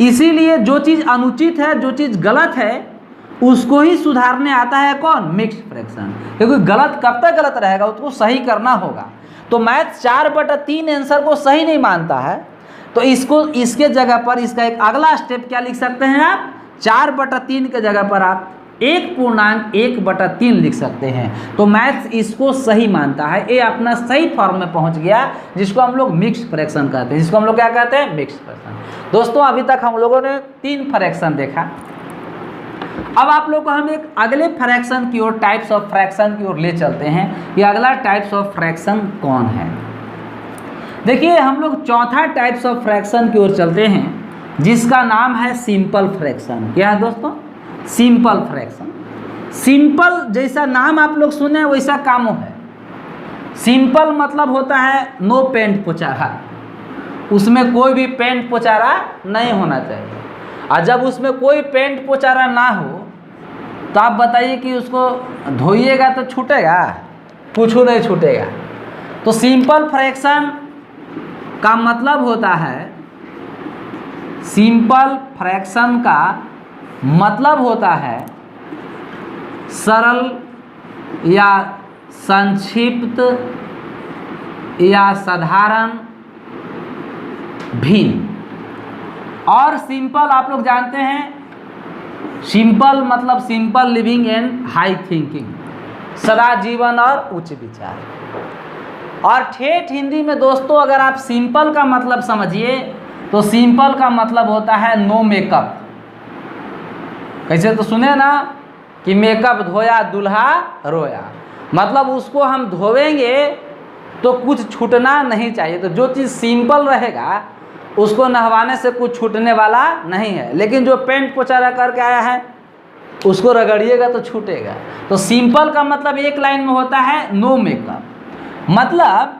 इसीलिए जो चीज़ अनुचित है, जो चीज़ गलत है, उसको ही सुधारने आता है कौन, मिक्स्ड फ्रैक्शन। क्योंकि गलत कब तक गलत रहेगा, उसको सही करना होगा। तो मैथ 4/3 आंसर को सही नहीं मानता है, तो इसको, इसके जगह पर इसका एक अगला स्टेप क्या लिख सकते हैं आप, 4/3 के जगह पर आप 1.1/3 लिख सकते हैं। तो मैथ्स इसको सही मानता है, ये अपना सही फॉर्म में पहुंच गया, जिसको हम लोग मिक्स्ड फ्रैक्शन कहते हैं, जिसको हम लोग क्या कहते हैं, मिक्स्ड फ्रैक्शन। दोस्तों अभी तक हम लोगों ने 3 फ्रैक्शन देखा। अब आप लोग को हम एक अगले फ्रैक्शन की ओर, टाइप्स ऑफ फ्रैक्शन की ओर ले चलते हैं कि अगला टाइप्स ऑफ फ्रैक्शन कौन है। देखिए हम लोग चौथा टाइप्स ऑफ फ्रैक्शन की ओर चलते हैं, जिसका नाम है सिंपल फ्रैक्शन। क्या है दोस्तों, सिंपल फ्रैक्शन। सिंपल जैसा नाम आप लोग सुने वैसा काम है। सिंपल मतलब होता है नो पेंट पोचारा, उसमें कोई भी पेंट पोचारा नहीं होना चाहिए। और जब उसमें कोई पेंट पोचारा ना हो तो आप बताइए कि उसको धोइएगा तो छूटेगा, कुछ नहीं छूटेगा। तो सिंपल फ्रैक्शन का मतलब होता है, सिंपल फ्रैक्शन का मतलब होता है सरल या संक्षिप्त या साधारण भिन्न। और सिंपल आप लोग जानते हैं, सिंपल मतलब simple living and high thinking, सदा जीवन और उच्च विचार। और ठेठ हिंदी में दोस्तों अगर आप सिंपल का मतलब समझिए तो सिंपल का मतलब होता है नो मेकअप। कैसे तो सुने ना कि मेकअप धोया दूल्हा रोया, मतलब उसको हम धोवेंगे तो कुछ छूटना नहीं चाहिए। तो जो चीज़ सिंपल रहेगा उसको नहवाने से कुछ छूटने वाला नहीं है। लेकिन जो पेंट पोचारा करके आया है उसको रगड़िएगा तो छूटेगा। तो सिंपल का मतलब एक लाइन में होता है नो मेकअप। मतलब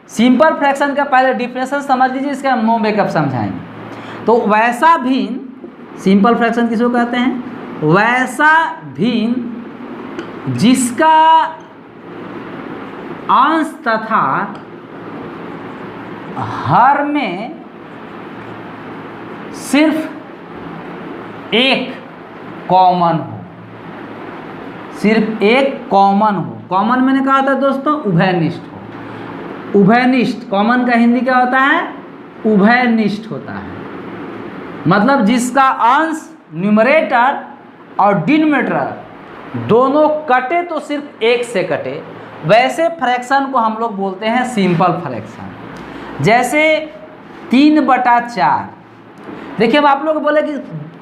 सिंपल फ्रैक्शन का पहले डिफिनेशन समझ लीजिए, इसका हम नो मेकअप समझाएंगे। तो वैसा भिन्न, सिंपल फ्रैक्शन किसको कहते हैं? वैसा भिन्न जिसका अंश तथा हर में सिर्फ एक कॉमन हो, सिर्फ एक कॉमन हो। कॉमन मैंने कहा था दोस्तों उभयनिष्ठ हो। उभयनिष्ठ, कॉमन का हिंदी क्या होता है? उभयनिष्ठ होता है। मतलब जिसका अंश न्यूमरेटर और डिनोमिनेटर दोनों कटे तो सिर्फ एक से कटे, वैसे फ्रैक्शन को हम लोग बोलते हैं सिंपल फ्रैक्शन। जैसे 3/4। देखिए अब आप लोग बोले कि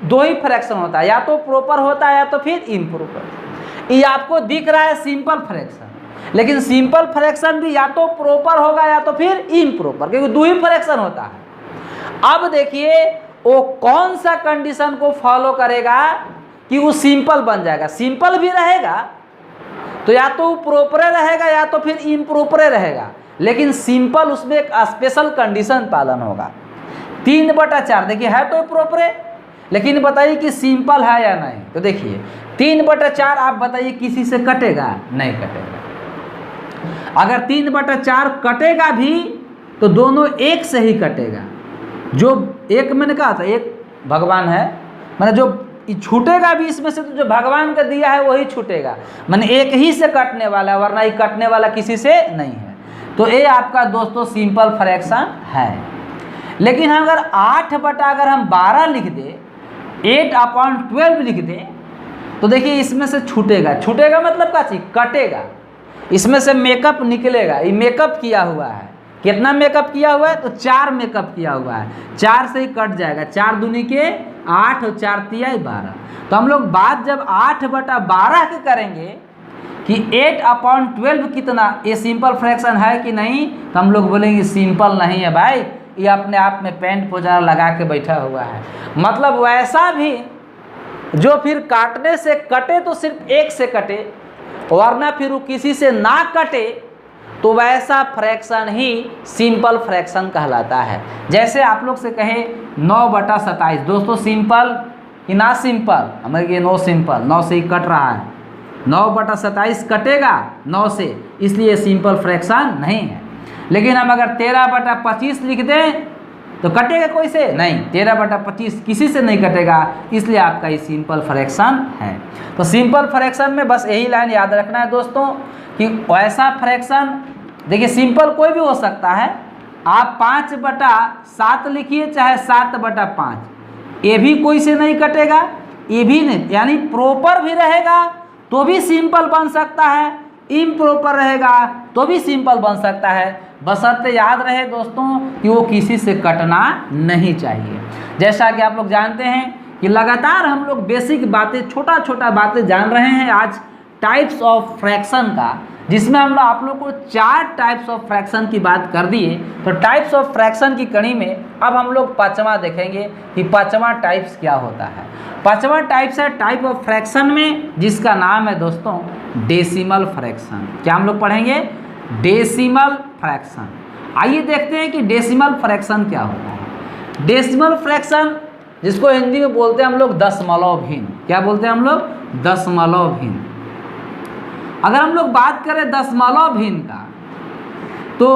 दो ही फ्रैक्शन होता है, या तो प्रॉपर होता है या तो फिर इम्प्रॉपर। ये आपको दिख रहा है सिंपल फ्रैक्शन, लेकिन सिंपल फ्रैक्शन भी या तो प्रॉपर होगा या तो फिर इम्प्रॉपर, क्योंकि दो ही फ्रैक्शन होता है। अब देखिए वो कौन सा कंडीशन को फॉलो करेगा कि वो सिंपल बन जाएगा। सिंपल भी रहेगा तो या तो वो प्रॉपरे रहेगा या तो फिर इम्प्रॉपरे रहेगा, लेकिन सिंपल उसमें एक स्पेशल कंडीशन पालन होगा। 3/4 देखिए है तो प्रॉपरे, लेकिन बताइए कि सिंपल है या नहीं। तो देखिए 3/4 आप बताइए किसी से कटेगा? नहीं कटेगा। अगर 3/4 कटेगा भी तो दोनों एक से ही कटेगा। जो एक मैंने कहा था एक भगवान है, मैंने जो छूटेगा भी इसमें से तो जो भगवान का दिया है वही छूटेगा, मैंने एक ही से कटने वाला है, वरना ये कटने वाला किसी से नहीं है। तो ये आपका दोस्तों सिंपल फ्रैक्शन है। लेकिन अगर 8/12 लिख दे, 8/12 लिख दे, तो देखिए इसमें से छूटेगा। छूटेगा मतलब क्या चीज? कटेगा। इसमें से मेकअप निकलेगा। ये मेकअप किया हुआ है। कितना मेकअप किया हुआ है? तो 4 मेकअप किया हुआ है। 4 से ही कट जाएगा। 4 दूनी के 8 और 4 तिया 12। तो हम लोग बात जब 8/12 के करेंगे कि 8/12 कितना, ये सिंपल फ्रैक्शन है कि नहीं, तो हम लोग बोलेंगे सिंपल नहीं है भाई, ये अपने आप में पेंट पोजा लगा के बैठा हुआ है। मतलब वैसा भी जो फिर काटने से कटे तो सिर्फ एक से कटे, वरना फिर वो किसी से ना कटे, तो वैसा फ्रैक्शन ही सिंपल फ्रैक्शन कहलाता है। जैसे आप लोग से कहे 9/27, दोस्तों सिंपल कि ना सिंपल? हमें ये नो सिंपल, 9 से ही कट रहा है। 9/27 कटेगा 9 से, इसलिए सिंपल फ्रैक्शन नहीं है। लेकिन हम अगर 13/25 लिख दें तो कटेगा कोई से? नहीं, 13/25 किसी से नहीं कटेगा, इसलिए आपका ये सिंपल फ्रैक्शन है। तो सिंपल फ्रैक्शन में बस यही लाइन याद रखना है दोस्तों कि वैसा फ्रैक्शन, देखिए सिंपल कोई भी हो सकता है। आप 5/7 लिखिए चाहे 7/5, ये भी कोई से नहीं कटेगा, ये भी नहीं, यानी प्रॉपर भी रहेगा तो भी सिंपल बन सकता है, इम्प्रॉपर रहेगा तो भी सिंपल बन सकता है, बशर्ते याद रहे दोस्तों कि वो किसी से कटना नहीं चाहिए। जैसा कि आप लोग जानते हैं कि लगातार हम लोग बेसिक बातें, छोटा छोटा बातें जान रहे हैं आज टाइप्स ऑफ फ्रैक्शन का, जिसमें हम लोग आप लोग को 4 टाइप्स ऑफ फ्रैक्शन की बात कर दिए। तो टाइप्स ऑफ फ्रैक्शन की कड़ी में अब हम लोग 5वां देखेंगे कि 5वां टाइप्स क्या होता है। 5वां टाइप्स है टाइप ऑफ फ्रैक्शन में, जिसका नाम है दोस्तों डेसिमल फ्रैक्शन। क्या हम लोग पढ़ेंगे? Decimal fraction. आइए देखते हैं कि डेसिमल फ्रैक्शन क्या होता है। डेसिमल फ्रैक्शन जिसको हिंदी में बोलते हैं हम लोग दशमलव भिन्न। क्या बोलते हैं हम लोग? दशमलव भिन्न। अगर हम लोग बात करें दशमलव भिन्न का, तो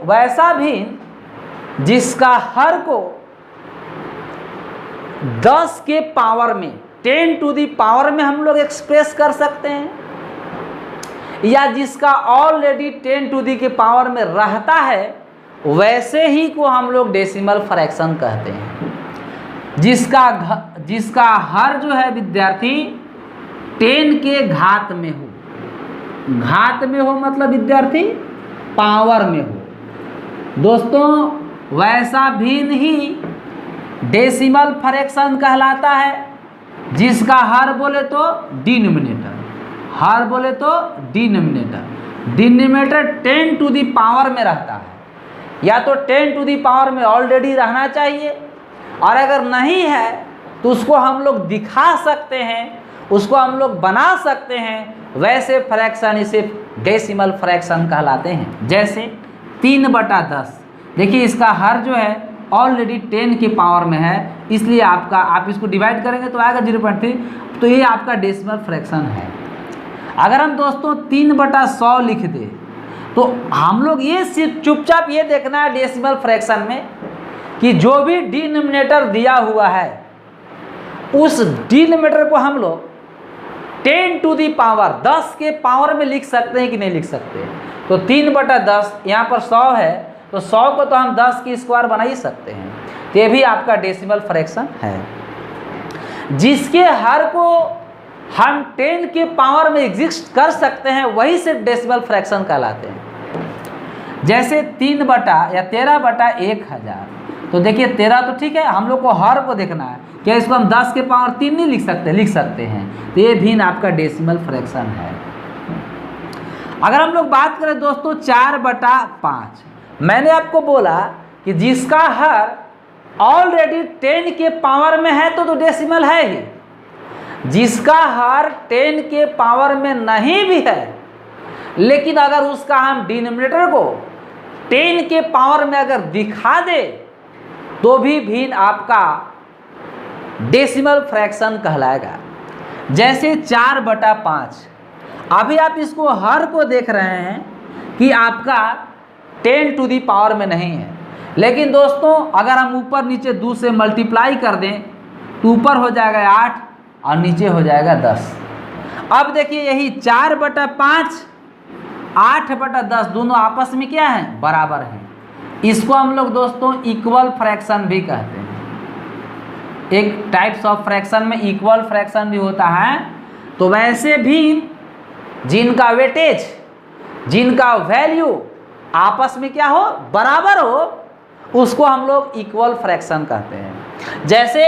वैसा भिन्न जिसका हर को 10 के पावर में, 10 टू दी पावर में हम लोग एक्सप्रेस कर सकते हैं, या जिसका ऑलरेडी 10 टू दी के पावर में रहता है, वैसे ही को हम लोग डेसिमल फ्रैक्शन कहते हैं। जिसका हर जो है विद्यार्थी 10 के घात में हो। घात में हो मतलब विद्यार्थी पावर में हो। दोस्तों वैसा भिन्न ही डेसिमल फ्रैक्शन कहलाता है, जिसका हर बोले तो डिनोमिनेटर, हर बोले तो denominator, denominator 10 to the power में रहता है, या तो 10 टू दी पावर में ऑलरेडी रहना चाहिए, और अगर नहीं है तो उसको हम लोग दिखा सकते हैं उसको हम लोग बना सकते हैं, वैसे फ्रैक्शन ही सिर्फ डेसिमल फ्रैक्शन कहलाते हैं। जैसे 3/10, देखिए इसका हर जो है ऑलरेडी 10 की पावर में है, इसलिए आप इसको डिवाइड करेंगे तो आएगा 0.3, तो ये आपका डेसिमल फ्रैक्शन है। अगर हम दोस्तों 3/100 लिख दें तो हम लोग ये सिर्फ चुपचाप ये देखना है डेसिमल फ्रैक्शन में कि जो भी डिनोमिनेटर दिया हुआ है उस डिनोमिनेटर को हम लोग 10 के पावर में लिख सकते हैं कि नहीं लिख सकते। तो 3/10 यहाँ पर 100 है, तो 100 को तो हम 10 की स्क्वायर बना ही सकते हैं, तो ये भी आपका डेसिमल फ्रैक्शन है। जिसके हर को हम 10 के पावर में एग्जिस्ट कर सकते हैं वही सिर्फ डेसिमल फ्रैक्शन कहलाते हैं। जैसे 13/1000, तो देखिए 13 तो ठीक है, हम लोग को हर को देखना है, क्या इसको हम 10 के पावर 3 नहीं लिख सकते, लिख सकते हैं, तो ये भी आपका डेसिमल फ्रैक्शन है। अगर हम लोग बात करें दोस्तों 4/5, मैंने आपको बोला कि जिसका हर ऑलरेडी 10 के पावर में है तो डेसिमल है ही, जिसका हर 10 के पावर में नहीं भी है लेकिन अगर उसका हम डिनोमिनेटर को 10 के पावर में अगर दिखा दे तो भी आपका डेसिमल फ्रैक्शन कहलाएगा। जैसे 4/5, अभी आप इसको हर को देख रहे हैं कि आपका 10 टू दी पावर में नहीं है, लेकिन दोस्तों अगर हम ऊपर नीचे 2 से मल्टीप्लाई कर दें तो ऊपर हो जाएगा 8 और नीचे हो जाएगा 10। अब देखिए यही 4/5, 8/10 दोनों आपस में क्या है, बराबर है। इसको हम लोग दोस्तों इक्वल फ्रैक्शन भी कहते हैं। एक टाइप्स ऑफ फ्रैक्शन में इक्वल फ्रैक्शन भी होता है। तो वैसे भी जिनका वेटेज, जिनका वैल्यू आपस में क्या हो, बराबर हो, उसको हम लोग इक्वल फ्रैक्शन कहते हैं। जैसे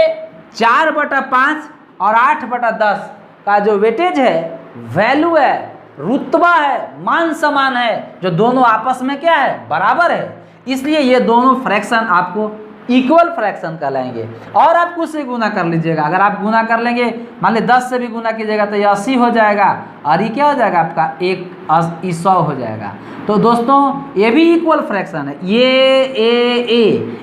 4/5 और 8/10 का जो वेटेज है, वैल्यू है, रुतबा है, मान समान है, जो दोनों आपस में क्या है, बराबर है, इसलिए ये दोनों फ्रैक्शन आपको इक्वल फ्रैक्शन कहलाएंगे। और आप कुछ से गुना कर लीजिएगा, अगर आप गुना कर लेंगे, मान ली 10 से भी गुना कीजिएगा तो ये 80 हो जाएगा, और ये क्या हो जाएगा आपका 100 हो जाएगा। तो दोस्तों ये भी इक्वल फ्रैक्शन है,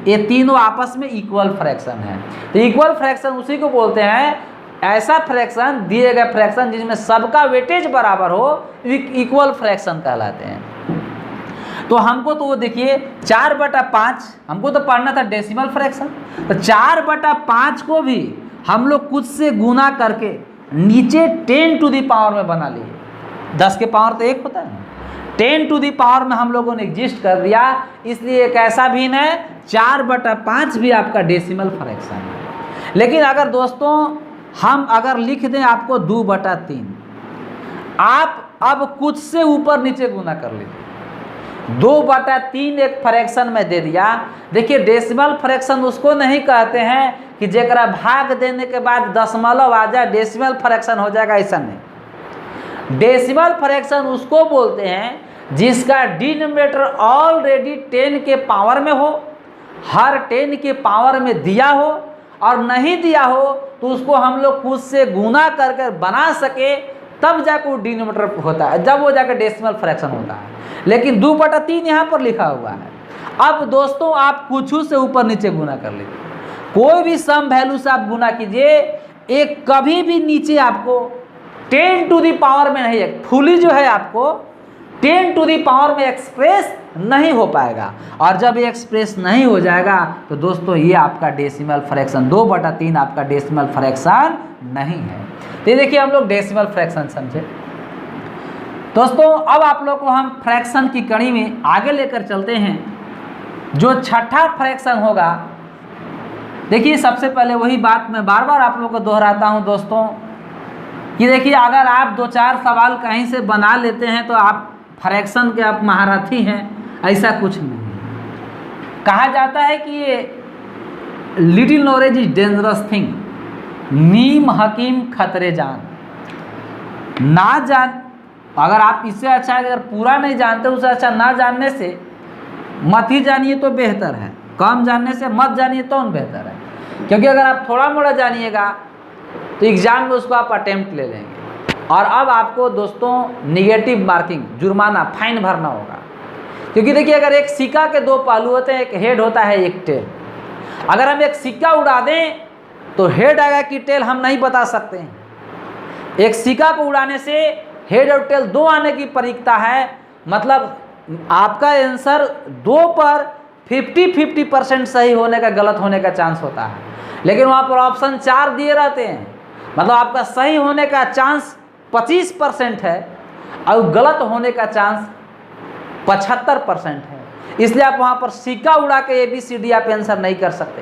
ये तीनों आपस में इक्वल फ्रैक्शन है। तो इक्वल फ्रैक्शन उसी को बोलते हैं, ऐसा फ्रैक्शन, दिए गए फ्रैक्शन जिसमें सबका वेटेज बराबर हो, इक्वल फ्रैक्शन कहलाते हैं। तो हमको तो वो देखिए 4/5 हमको तो पढ़ना था डेसिमल फ्रैक्शन, तो 4/5 को भी हम लोग कुछ से गुना करके नीचे 10 टू दी पावर में बना लिए। 10 के पावर तो 1 होता है ना, 10 टू दी पावर में हम लोगों ने एग्जिस्ट कर दिया, इसलिए एक ऐसा भिन्न है 4/5 भी आपका डेसिमल फ्रैक्शन है। लेकिन अगर दोस्तों हम अगर लिख दें आपको 2/3, आप अब कुछ से ऊपर नीचे गुना कर लीजिए, 2/3 एक फ्रैक्शन में दे दिया। देखिए डेसिमल फ्रैक्शन उसको नहीं कहते हैं कि जेकरा भाग देने के बाद दशमलव आ जाए डेसिमल फ्रैक्शन हो जाएगा, ऐसा नहीं। डेसिमल फ्रैक्शन उसको बोलते हैं जिसका डिनोमिनेटर ऑलरेडी 10 के पावर में हो, हर 10 के पावर में दिया हो, और नहीं दिया हो तो उसको हम लोग खुद से गुना करके बना सके, तब जाकर वो डिनोमिनेटर होता है, जब वो जाकर डेसिमल फ्रैक्शन होता है। लेकिन 2/3 यहाँ पर लिखा हुआ है। अब दोस्तों आप कुछ से ऊपर नीचे गुना कर लीजिए, कोई भी सम वैल्यू से आप गुना कीजिए, एक कभी भी नीचे आपको 10 टू दी पावर में नहीं है, फुली जो है आपको 10 टू दी पावर में एक्सप्रेस नहीं हो पाएगा। और जब ये एक्सप्रेस नहीं हो जाएगा तो दोस्तों ये आपका डेसिमल फ्रैक्शन 2/3 आपका डेसिमल फ्रैक्शन नहीं है। तो देखिए हम लोग डेसिमल फ्रैक्शन समझे। दोस्तों अब आप लोग को हम फ्रैक्शन की कड़ी में आगे लेकर चलते हैं। जो छठा फ्रैक्शन होगा, देखिए सबसे पहले वही बात मैं बार बार आप लोग को दोहराता हूं दोस्तों, कि देखिए अगर आप 2-4 सवाल कहीं से बना लेते हैं तो आप फ्रैक्शन के आप महारथी हैं, ऐसा कुछ नहीं। कहा जाता है कि ये little knowledge is dangerous thing, नीम हकीम खतरे जान। ना जान, अगर आप इससे अच्छा अगर पूरा नहीं जानते, उससे अच्छा ना जानने से मत ही जानिए तो बेहतर है, कम जानने से मत जानिए तो बेहतर है। क्योंकि अगर आप थोड़ा मोड़ा जानिएगा तो एग्ज़ाम में उसको आप अटेम्प्ट ले लेंगे। और अब आपको दोस्तों निगेटिव मार्किंग, जुर्माना, फाइन भरना होगा। क्योंकि देखिए, अगर एक सिक्का के दो पहलू होते हैं, एक हेड होता है, एक टेल। अगर हम एक सिक्का उड़ा दें तो हेड आएगा कि टेल हम नहीं बता सकते हैं। एक सिक्का को उड़ाने से हेड और टेल दो आने की परिकता है, मतलब आपका आंसर 2 पर 50-50% सही होने का, गलत होने का चांस होता है। लेकिन वहाँ पर ऑप्शन 4 दिए रहते हैं, मतलब आपका सही होने का चांस 25% है और गलत होने का चांस 75% है। इसलिए आप वहाँ पर सिक्का उड़ा के ABCD आप आंसर नहीं कर सकते।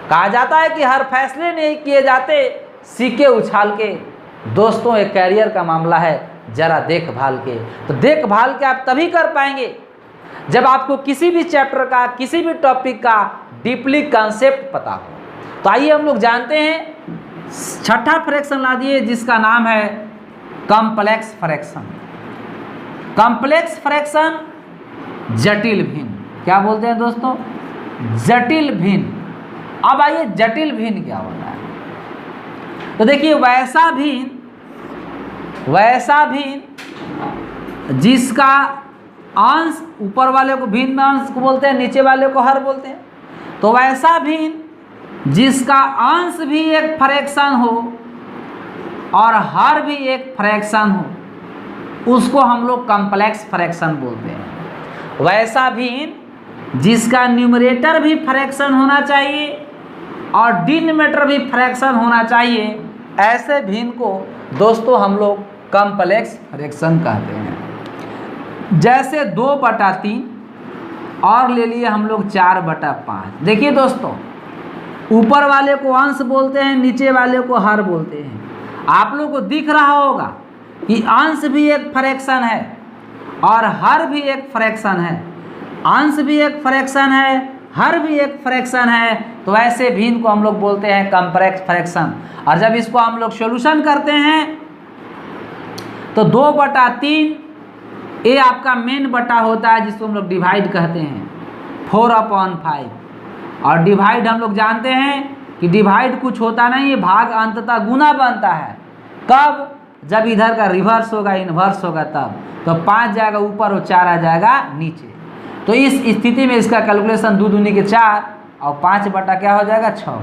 कहा जाता है कि हर फैसले नहीं किए जाते सिक्के उछाल के। दोस्तों, एक कैरियर का मामला है, जरा देखभाल के। तो देखभाल के आप तभी कर पाएंगे जब आपको किसी भी चैप्टर का, किसी भी टॉपिक का डीपली कॉन्सेप्ट पता हो। तो आइए हम लोग जानते हैं, छठा फ्रैक्शन ला दिए जिसका नाम है कॉम्प्लेक्स फ्रैक्शन। कॉम्प्लेक्स फ्रैक्शन जटिल भिन्न। क्या बोलते हैं दोस्तों? जटिल भिन्न। अब आइए जटिल भिन्न क्या होता है। तो देखिए, वैसा भिन्न जिसका अंश ऊपर वाले को भिन्न अंश को बोलते हैं, नीचे वाले को हर बोलते हैं। तो वैसा भिन्न जिसका अंश भी एक फ्रैक्शन हो और हर भी एक फ्रैक्शन हो, उसको हम लोग कॉम्प्लेक्स फ्रैक्शन बोलते हैं। वैसा भिन्न जिसका न्यूमरेटर भी फ्रैक्शन होना चाहिए और डिनोमिनेटर भी फ्रैक्शन होना चाहिए, ऐसे भिन्न को दोस्तों हम लोग कॉम्प्लेक्स फ्रैक्शन कहते हैं। जैसे 2/3 और ले लिए हम लोग 4/5। देखिए दोस्तों, ऊपर वाले को अंश बोलते हैं, नीचे वाले को हर बोलते हैं। आप लोग को दिख रहा होगा कि अंश भी एक फ्रैक्शन है और हर भी एक फ्रैक्शन है। अंश भी एक फ्रैक्शन है, हर भी एक फ्रैक्शन है। तो ऐसे भिन्न को हम लोग बोलते हैं कॉम्प्लेक्स फ्रैक्शन। और जब इसको हम लोग सॉल्यूशन करते हैं तो 2/3 ये आपका मेन बटा होता है, जिसको हम लोग डिवाइड कहते हैं, 4/5। और डिवाइड हम लोग जानते हैं कि डिवाइड कुछ होता नहीं है, भाग अंततः गुना बनता है। कब? जब इधर का रिवर्स होगा, इन्वर्स होगा तब। तो 5 जाएगा ऊपर और 4 आ जाएगा नीचे। तो इस स्थिति में इसका कैलकुलेशन 2 दूनी के 4 और 5 बटा क्या हो जाएगा 6।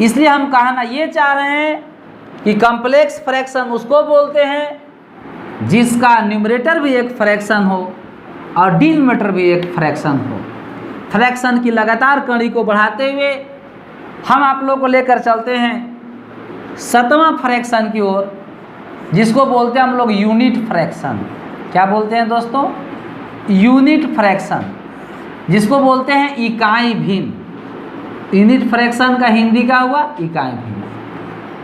इसलिए हम कहना ये चाह रहे हैं कि कॉम्प्लेक्स फ्रैक्शन उसको बोलते हैं जिसका न्यूमरेटर भी एक फ्रैक्शन हो और डिनोमिनेटर भी एक फ्रैक्शन हो। फ्रैक्शन की लगातार कड़ी को बढ़ाते हुए हम आप लोग को लेकर चलते हैं 7वां फ्रैक्शन की ओर, जिसको बोलते हैं हम लोग यूनिट फ्रैक्शन। क्या बोलते हैं दोस्तों? यूनिट फ्रैक्शन, जिसको बोलते हैं इकाई भिन्न। यूनिट फ्रैक्शन का हिंदी का हुआ इकाई भिन्न।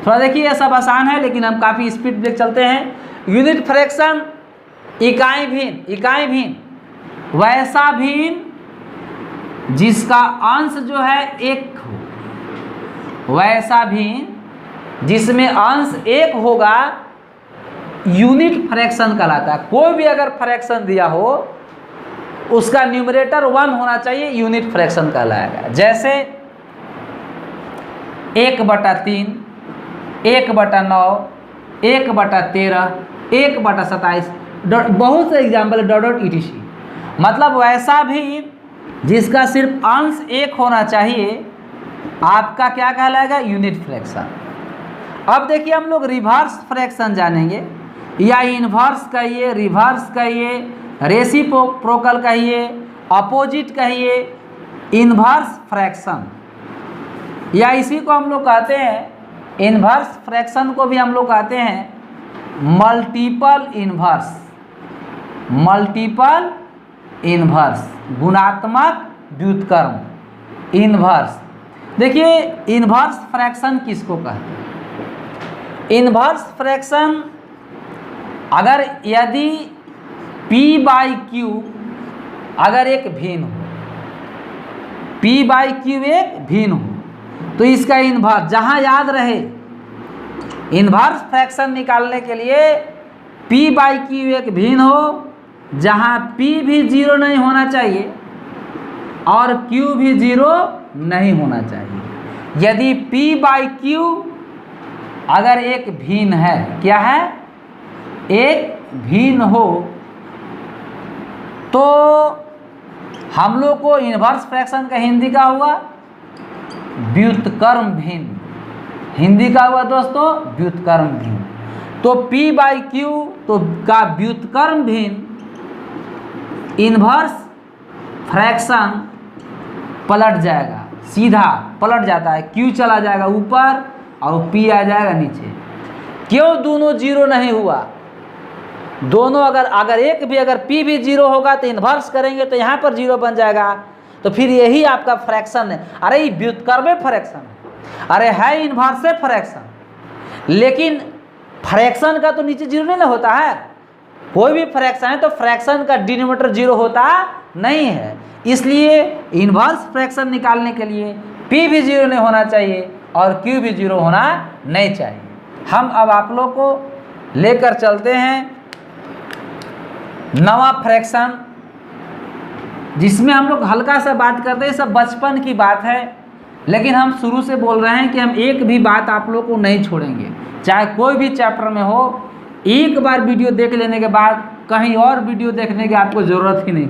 थोड़ा देखिए, यह सब आसान है लेकिन हम काफ़ी स्पीड ब्रेक चलते हैं। यूनिट फ्रैक्शन, इकाई भिन्न। इकाई भिन्न वैसा भिन्न जिसका अंश जो है 1 हो, वैसा भिन्न जिसमें अंश 1 होगा, यूनिट फ्रैक्शन कहलाता है। कोई भी अगर फ्रैक्शन दिया हो उसका न्यूमरेटर 1 होना चाहिए, यूनिट फ्रैक्शन कहलाएगा। जैसे 1/3, 1/9, 1/13, 1/27, बहुत से एग्जाम्पल डॉट ETC। मतलब वैसा भी जिसका सिर्फ अंश 1 होना चाहिए, आपका क्या कहलाएगा? Unit fraction. अब देखिए, हम लोग रिवर्स फ्रैक्शन जानेंगे, या इन्वर्स कहिए, रिवर्स कहिए, रेसिप्रोकल कहिए, अपोजिट कहिए, इन्वर्स फ्रैक्शन, या इसी को हम लोग कहते हैं इन्वर्स फ्रैक्शन को भी हम लोग कहते हैं मल्टीपल इन्वर्स। मल्टीपल इन्वर्स, गुणात्मक व्युत्क्रम, इन्वर्स। देखिए, इन्वर्स फ्रैक्शन किसको कहते हैं? इन्वर्स फ्रैक्शन अगर यदि P/Q अगर एक भिन्न हो, P/Q एक भिन्न हो, तो इसका इन्वर्स, जहाँ याद रहे इन्वर्स फ्रैक्शन निकालने के लिए P/Q एक भिन्न हो, जहाँ P भी 0 नहीं होना चाहिए और Q भी 0 नहीं होना चाहिए। यदि P/Q अगर एक भिन्न है, क्या है, एक भिन्न हो, तो हम लोग को इन्वर्स फ्रैक्शन का हिंदी का हुआ व्युत्क्रम भिन्न। हिंदी का हुआ दोस्तों व्युत्क्रम भिन्न। तो P/Q तो का व्युत्क्रम भिन्न इन्वर्स फ्रैक्शन पलट जाएगा, सीधा पलट जाता है, Q चला जाएगा ऊपर और P आ जाएगा नीचे। क्यों दोनों जीरो नहीं हुआ? दोनों अगर एक भी अगर P भी जीरो होगा तो इन्वर्स करेंगे तो यहाँ पर जीरो बन जाएगा, तो फिर यही आपका फ्रैक्शन है। अरे ये व्युत्क्रम फ्रैक्शन है, अरे है इन्वर्स फ्रैक्शन, लेकिन फ्रैक्शन का तो नीचे जीरो नहीं ना होता है। कोई भी फ्रैक्शन है तो फ्रैक्शन का डिनोमिनेटर जीरो होता नहीं है, इसलिए इन्वर्स फ्रैक्शन निकालने के लिए P भी जीरो नहीं होना चाहिए और Q भी जीरो होना नहीं चाहिए। हम अब आप लोग को लेकर चलते हैं नवा फ्रैक्शन, जिसमें हम लोग हल्का सा बात करते हैं, सब बचपन की बात है, लेकिन हम शुरू से बोल रहे हैं कि हम एक भी बात आप लोग को नहीं छोड़ेंगे, चाहे कोई भी चैप्टर में हो। एक बार वीडियो देख लेने के बाद कहीं और वीडियो देखने की आपको ज़रूरत ही नहीं।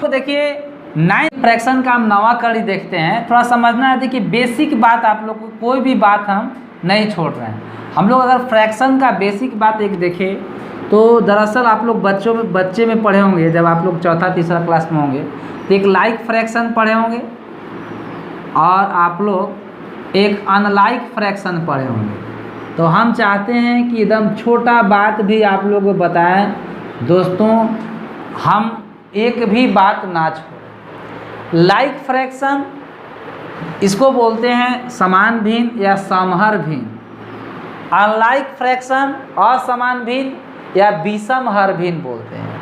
तो देखिए 9th फ्रैक्शन का हम नवा कड़ी देखते हैं। थोड़ा समझना है, देखिए बेसिक बात आप लोग को कोई भी बात हम नहीं छोड़ रहे हैं। हम लोग अगर फ्रैक्शन का बेसिक बात एक देखें तो दरअसल आप लोग बच्चे में पढ़े होंगे, जब आप लोग चौथा तीसरा क्लास में होंगे तो एक लाइक फ्रैक्शन पढ़े होंगे और आप लोग एक अनलाइक फ्रैक्शन पढ़े होंगे। तो हम चाहते हैं कि एकदम छोटा बात भी आप लोग को बताएं दोस्तों, हम एक भी बात ना छोड़ें। लाइक फ्रैक्शन इसको बोलते हैं समान भिन्न या समहर भिन्न। अनलाइक फ्रैक्शन असमान भिन्न या विषम हर भिन्न बोलते हैं।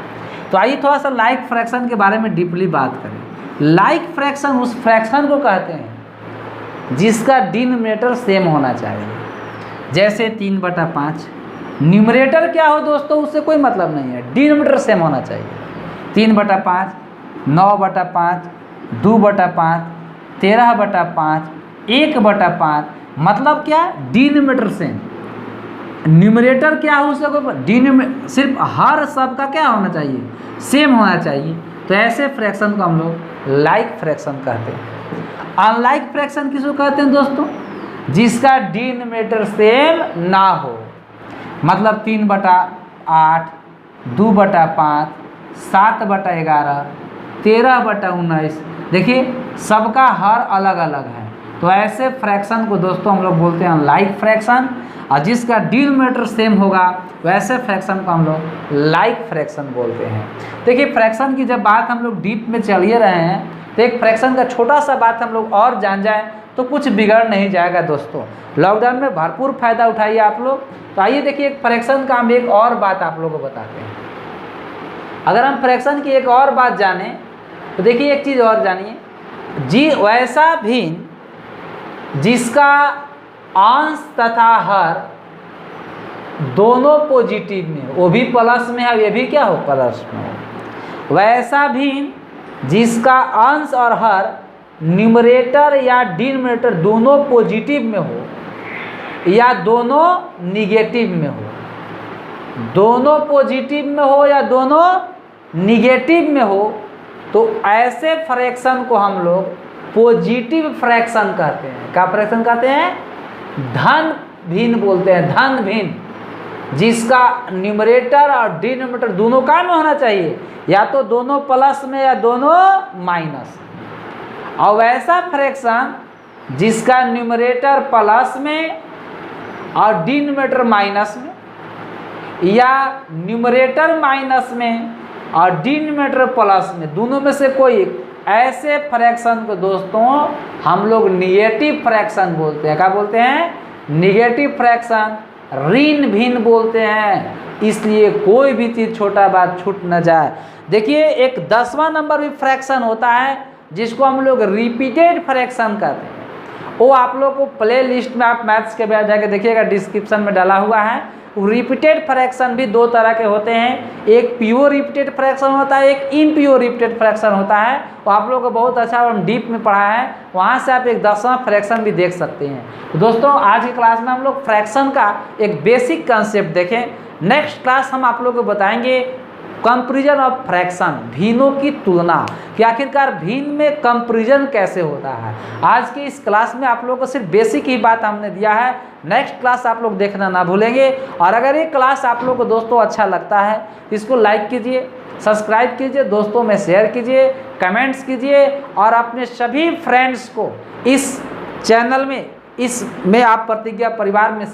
तो आइए थोड़ा सा लाइक फ्रैक्शन के बारे में डीपली बात करें। लाइक फ्रैक्शन उस फ्रैक्शन को कहते हैं जिसका डिनोमिनेटर सेम होना चाहिए। जैसे 3/5 न्यूमरेटर क्या हो दोस्तों उससे कोई मतलब नहीं है, डिनोमिनेटर सेम होना चाहिए। 3/5, 9/5, 2/5, 13/5, 1/5, मतलब क्या, डिनोमिनेटर सेम। न्यूमरेटर क्या हो उसका कोई डिनोमिनेटर, सिर्फ हर सब का क्या होना चाहिए, सेम होना चाहिए। तो ऐसे फ्रैक्शन को हम लोग लाइक फ्रैक्शन कहते हैं। अनलाइक फ्रैक्शन किसको कहते हैं दोस्तों? जिसका डिनोमिनेटर सेम ना हो, मतलब 3/8, 2/5, 7/11, 13/19, देखिए सबका हर अलग अलग है। तो ऐसे फ्रैक्शन को दोस्तों हम लोग बोलते हैं अनलाइक फ्रैक्शन, और जिसका डिनोमिनेटर सेम होगा वैसे फ्रैक्शन को हम लोग लाइक फ्रैक्शन बोलते हैं। देखिए फ्रैक्शन की जब बात हम लोग डीप में चल ही रहे हैं तो एक फ्रैक्शन का छोटा सा बात हम लोग और जान जाएं तो कुछ बिगड़ नहीं जाएगा दोस्तों। लॉकडाउन में भरपूर फायदा उठाइए आप लोग। तो आइए देखिए एक फ्रैक्शन का हम एक और बात आप लोगों को बताते हैं। अगर हम फ्रैक्शन की एक और बात जाने तो देखिए एक चीज़ और जानिए, जी वैसा भिन्न जिसका अंश तथा हर दोनों पॉजिटिव में, वो भी प्लस में है, ये भी क्या हो, प्लस में हो। वैसा भिन्न जिसका अंश और हर न्यूमरेटर या डिनोमिनेटर दोनों पॉजिटिव में हो या दोनों निगेटिव में हो, दोनों पॉजिटिव में हो या दोनों निगेटिव में हो, तो ऐसे फ्रैक्शन को हम लोग पॉजिटिव फ्रैक्शन कहते हैं। क्या फ्रैक्शन कहते हैं? धन भिन्न बोलते हैं, धन भिन्न जिसका न्यूमरेटर और डिनोमिनेटर दोनों का में होना चाहिए, या तो दोनों प्लस में या दोनों माइनस। और वैसा फ्रैक्शन जिसका न्यूमरेटर प्लस में और डिनोमिनेटर माइनस में, या न्यूमरेटर माइनस में और डिनोमिनेटर प्लस में, दोनों में से कोई, ऐसे फ्रैक्शन को दोस्तों हम लोग निगेटिव फ्रैक्शन बोलते हैं। क्या बोलते हैं? निगेटिव फ्रैक्शन, ऋण भिन्न बोलते हैं। इसलिए कोई भी चीज़ छोटा बात छूट न जाए। देखिए एक 10वां नंबर भी फ्रैक्शन होता है जिसको हम लोग रिपीटेड फ्रैक्शन कहते हैं। वो आप लोग को प्ले लिस्ट में आप मैथ्स के बाद जाके देखिएगा, डिस्क्रिप्शन में डाला हुआ है, रिपीटेड फ्रैक्शन भी दो तरह के होते हैं, एक प्योर रिपीटेड फ्रैक्शन होता है, एक इम्प्योर रिपीटेड फ्रैक्शन होता है। वो आप लोगों को बहुत अच्छा और डीप में पढ़ा है, वहाँ से आप एक 10वां फ्रैक्शन भी देख सकते हैं। तो दोस्तों आज की क्लास में हम लोग फ्रैक्शन का एक बेसिक कंसेप्ट देखें। नेक्स्ट क्लास हम आप लोगों को बताएंगे कंपैरिजन ऑफ फ्रैक्शन, भिन्नों की तुलना, कि आखिरकार भिन्न में कंपैरिजन कैसे होता है। आज की इस क्लास में आप लोगों को सिर्फ बेसिक ही बात हमने दिया है, नेक्स्ट क्लास आप लोग देखना ना भूलेंगे। और अगर ये क्लास आप लोगों को दोस्तों अच्छा लगता है इसको लाइक कीजिए, सब्सक्राइब कीजिए, दोस्तों में शेयर कीजिए, कमेंट्स कीजिए और अपने सभी फ्रेंड्स को इस चैनल में, इसमें आप प्रतिज्ञा परिवार में